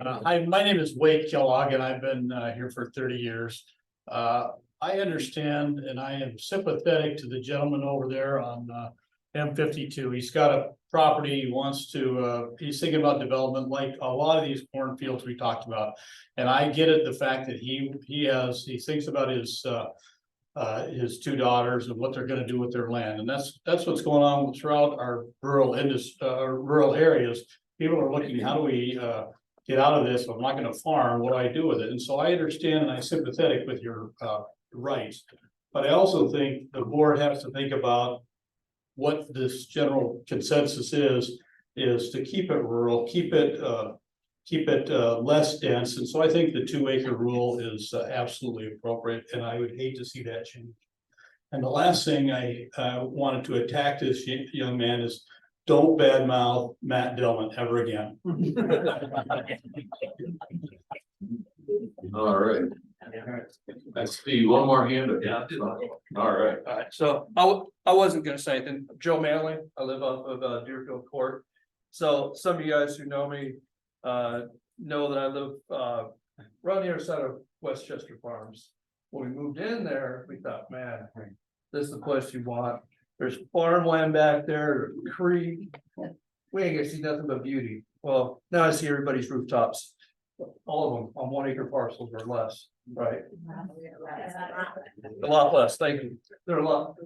Hi, my name is Wade Kellogg and I've been here for 30 years. I understand and I am sympathetic to the gentleman over there on M52. He's got a property, he wants to, he's thinking about development like a lot of these cornfields we talked about. And I get it, the fact that he thinks about his two daughters and what they're gonna do with their land. And that's what's going on throughout our rural areas. People are looking, how do we get out of this? If I'm not gonna farm, what do I do with it? And so I understand and I'm sympathetic with your rights. But I also think the board has to think about what this general consensus is to keep it rural, keep it keep it less dense, and so I think the 2 acre rule is absolutely appropriate, and I would hate to see that change. And the last thing I wanted to attack this young man is, don't badmouth Matt Dillman ever again. All right. I see one more hand up. Yeah. All right. Alright, so I wasn't gonna say anything. Joe Manley, I live off of Deerfield Court. So some of you guys who know me, know that I live, right on the other side of Westchester Farms. When we moved in there, we thought, man, this is the place you want. There's farmland back there, there's a creek. We ain't gonna see nothing but beauty. Well, now I see everybody's rooftops. All of them on 1 acre parcels or less, right? A lot less, thank you. They're a lot.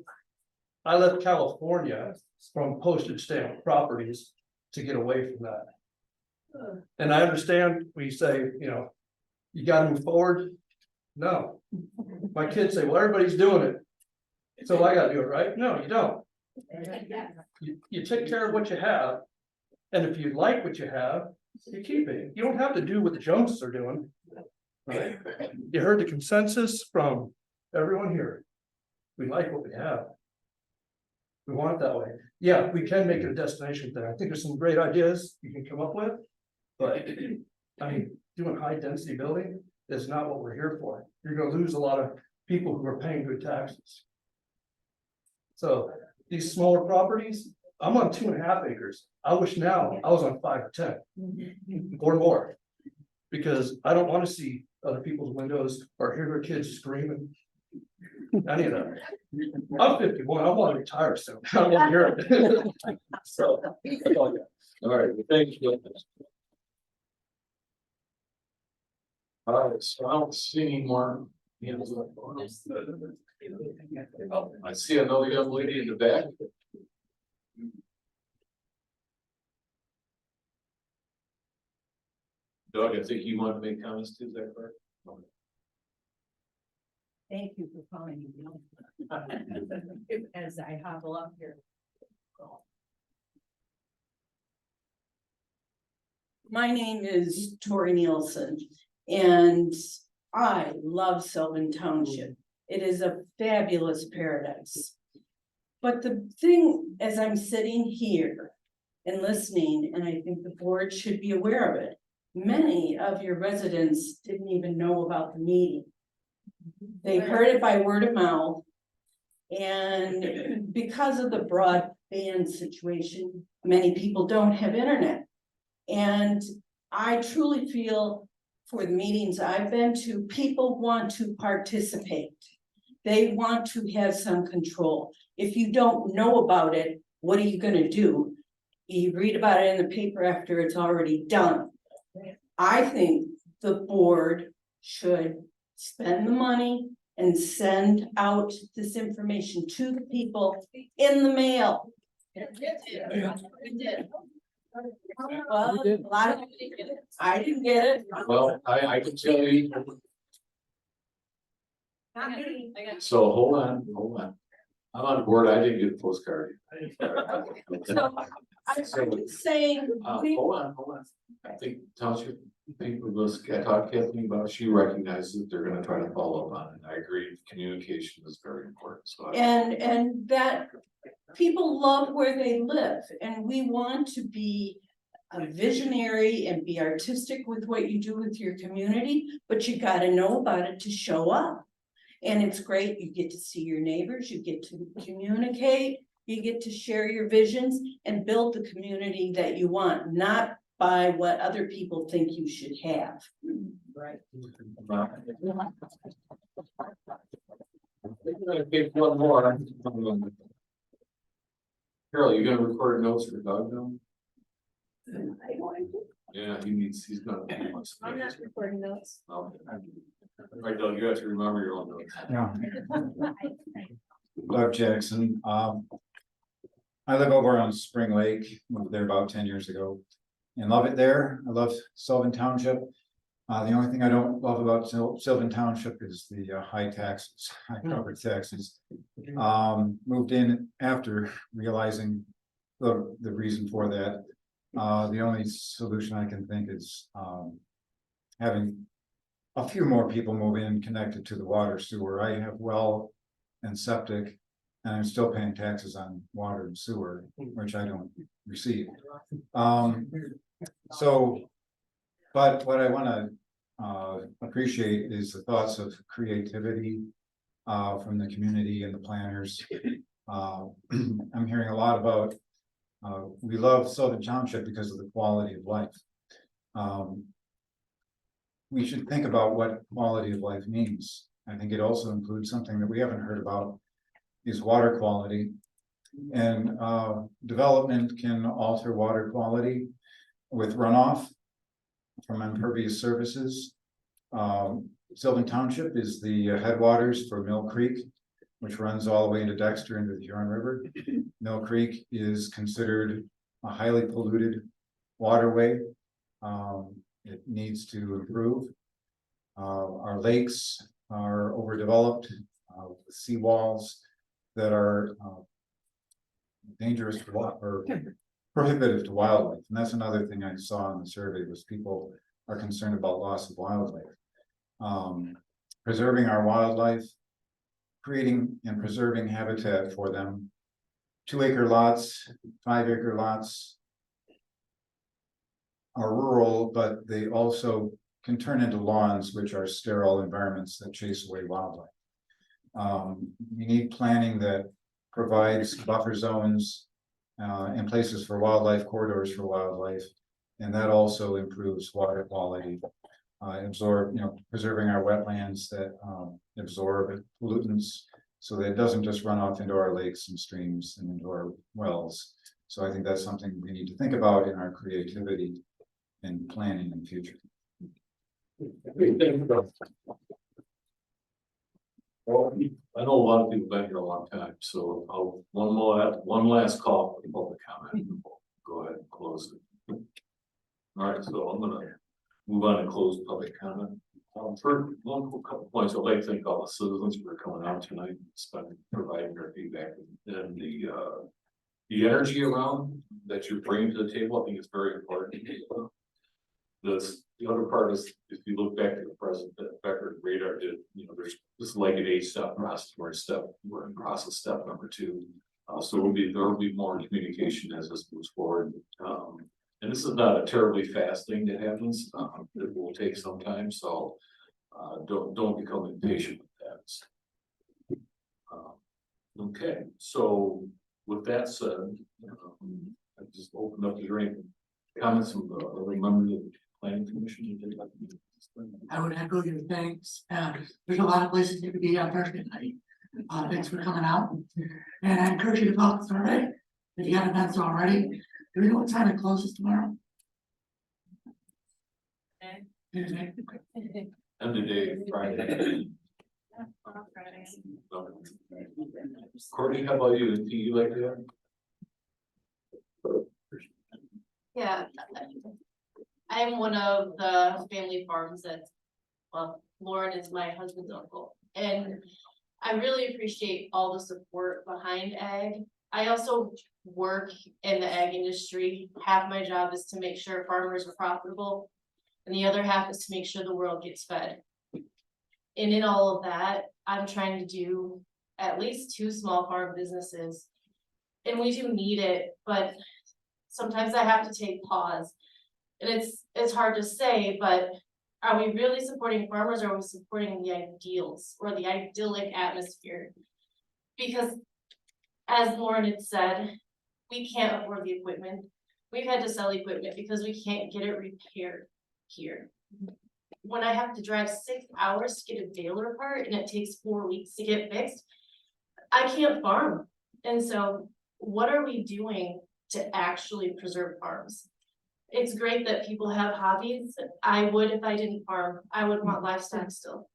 I left California from postage stamp properties to get away from that. And I understand we say, you know, you gotta move forward. No. My kids say, well, everybody's doing it. So I gotta do it, right? No, you don't. You take care of what you have. And if you like what you have, you keep it. You don't have to do what the Joneses are doing. Right? You heard the consensus from everyone here. We like what we have. We want it that way. Yeah, we can make it a destination thing. I think there's some great ideas you can come up with. But I mean, doing high density building is not what we're here for. You're gonna lose a lot of people who are paying good taxes. So these smaller properties, I'm on 2.5 acres. I wish now I was on 5 or 10 or more. Because I don't want to see other people's windows or hear their kids screaming. Any of that. I'm 51, I want to retire soon. I don't want to hear it. So, that's all I got. All right, well, thank you. All right, so I don't see any more hands up. Oh, I see another young lady in the back. Doug, I think you want to make comments too, is that correct? Thank you for calling me. As I hobble up here. My name is Tori Nielsen, and I love Sylvan Township. It is a fabulous paradise. But the thing, as I'm sitting here and listening, and I think the board should be aware of it, many of your residents didn't even know about the meeting. They heard it by word of mouth. And because of the broadband situation, many people don't have internet. And I truly feel for the meetings I've been to, people want to participate. They want to have some control. If you don't know about it, what are you gonna do? You read about it in the paper after it's already done. I think the board should spend the money and send out this information to the people in the mail. Well, a lot of, I didn't get it. Well, I can tell you. So hold on. I'm on board. I didn't get a postcard. So I'm saying. Hold on. I think township people was, I talked to Kathleen about, she recognizes that they're gonna try to follow up on it. I agree, communication is very important, so. And that people love where they live, and we want to be a visionary and be artistic with what you do with your community, but you gotta know about it to show up. And it's great, you get to see your neighbors, you get to communicate, you get to share your visions and build the community that you want, not by what other people think you should have. Right. Get one more. Carol, you gonna record notes for Doug now? Yeah, he's gonna. I'm not recording notes. Okay. Right, Doug, you have to remember your own notes. Yeah. Doug Jackson, I live over on Spring Lake, moved there about 10 years ago. And love it there. I love Sylvan Township. The only thing I don't love about Sylvan Township is the high taxes, high property taxes. Moved in after realizing the reason for that. The only solution I can think is, having a few more people move in connected to the water sewer. I have well and septic, and I'm still paying taxes on water and sewer, which I don't receive. So, but what I wanna appreciate is the thoughts of creativity from the community and the planners. I'm hearing a lot about, we love Sylvan Township because of the quality of life. We should think about what quality of life means. I think it also includes something that we haven't heard about, is water quality. And development can alter water quality with runoff from impervious surfaces. Sylvan Township is the headwaters for Mill Creek, which runs all the way into Dexter into the Huron River. Mill Creek is considered a highly polluted waterway. It needs to improve. Our lakes are overdeveloped with seawalls that are dangerous to or prohibitive to wildlife. And that's another thing I saw in the survey was people are concerned about loss of wildlife. Preserving our wildlife, creating and preserving habitat for them. 2-acre lots, 5-acre lots are rural, but they also can turn into lawns, which are sterile environments that chase away wildlife. We need planning that provides buffer zones and places for wildlife, corridors for wildlife, and that also improves water quality. Preserving our wetlands that absorb pollutants so that it doesn't just run off into our lakes and streams and into our wells. So I think that's something we need to think about in our creativity and planning in the future. Well, I know a lot of people been here a long time, so I'll, one last call for the public comment. Go ahead and close it. All right, so I'm gonna move on and close public comment. For one couple points, I'd like to thank all the citizens for coming out tonight, providing their feedback and the energy around that you're bringing to the table. I think it's very important. The other part is, if you look back at the present, that Becker radar did, there's this Leggett H step process, we're in process step number 2. So there will be more communication as this moves forward. And this is not a terribly fast thing that happens. It will take some time, so don't become impatient with that. Okay, so with that said, I just opened up the drink. Comments from the other members of the planning commission. I would echo your thanks. There's a lot of places you could be on Thursday night. Thanks for coming out. And I encourage you to vote the survey. If you have events already, do we know what time it closes tomorrow? Tuesday. End of day, Friday. Courtney, how about you? Do you like that? Yeah, I am one of the family farms that, well, Lauren is my husband's uncle, and I really appreciate all the support behind ag. I also work in the ag industry. Half my job is to make sure farmers are profitable, and the other half is to make sure the world gets fed. And in all of that, I'm trying to do at least 2 small farm businesses, and we do need it, but sometimes I have to take pause. And it's hard to say, but are we really supporting farmers, or are we supporting the ideals or the idyllic atmosphere? Because as Lauren had said, we can't afford the equipment. We've had to sell equipment because we can't get it repaired here. When I have to drive 6 hours to get a baler apart and it takes 4 weeks to get fixed, I can't farm. And so what are we doing to actually preserve farms? It's great that people have hobbies. I would if I didn't farm. I would want livestock still.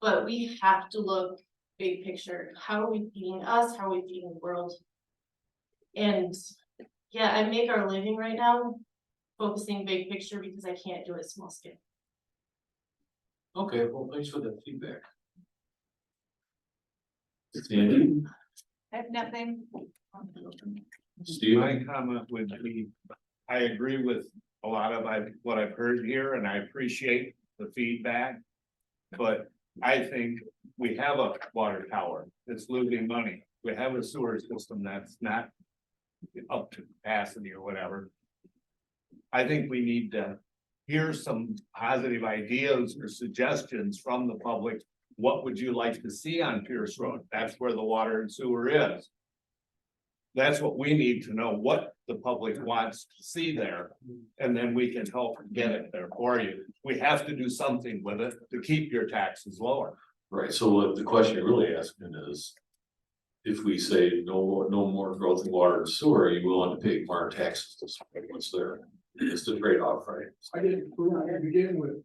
But we have to look big picture. How are we feeding us? How are we feeding the world? And yeah, I make our living right now focusing big picture because I can't do it small scale. Okay, well, thanks for that feedback. Sandy? I have nothing. Steve? My comment would be, I agree with a lot of what I've heard here, and I appreciate the feedback. But I think we have a water tower that's losing money. We have a sewer system that's not up to capacity or whatever. I think we need to hear some positive ideas or suggestions from the public. What would you like to see on Pierce Road? That's where the water and sewer is. That's what we need to know, what the public wants to see there, and then we can help get it there for you. We have to do something with it to keep your taxes lower. Right, so what the question you're really asking is. If we say no more growth in water and sewer, are you willing to pay more taxes to support what's there? It's the trade-off, right? I didn't, I begin with.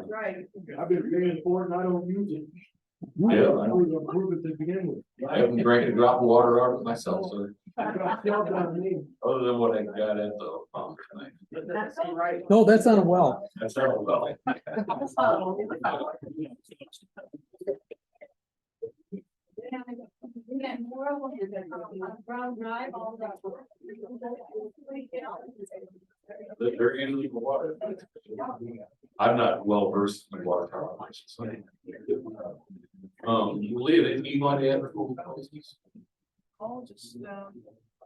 Right. I've been paying for it and I don't use it. Yeah. I would approve it to begin with. I haven't drank a drop of water out of it myself, so No, other than what I got at the pump tonight. That's right. that's not a well. That's not well. They're in the water. I'm not well versed in water tower license. Leah, anything you want to add? Oh, just,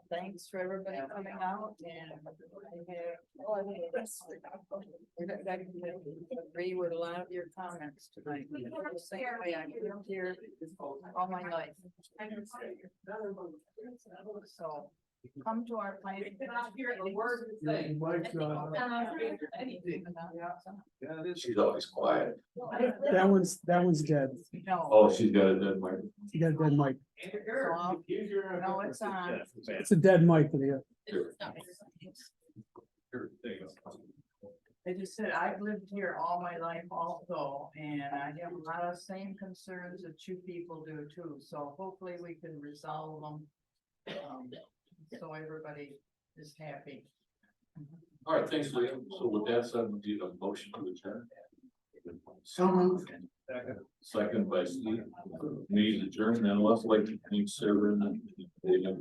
thanks for everybody coming out and. I agree with a lot of your comments tonight. The same way I lived here all my life. So come to our planning. She's always quiet. That one's dead. No. Oh, she's got a dead mic. You got a dead mic. No, it's on. It's a dead mic for you. I just said, I've lived here all my life also, and I have a lot of same concerns that you people do too, so hopefully we can resolve them. So everybody is happy. All right, thanks, Leah. So with that said, we do a motion to adjourn. So moved. Second by Steve. Meeting adjourned, and let's like to thank Sarah and David.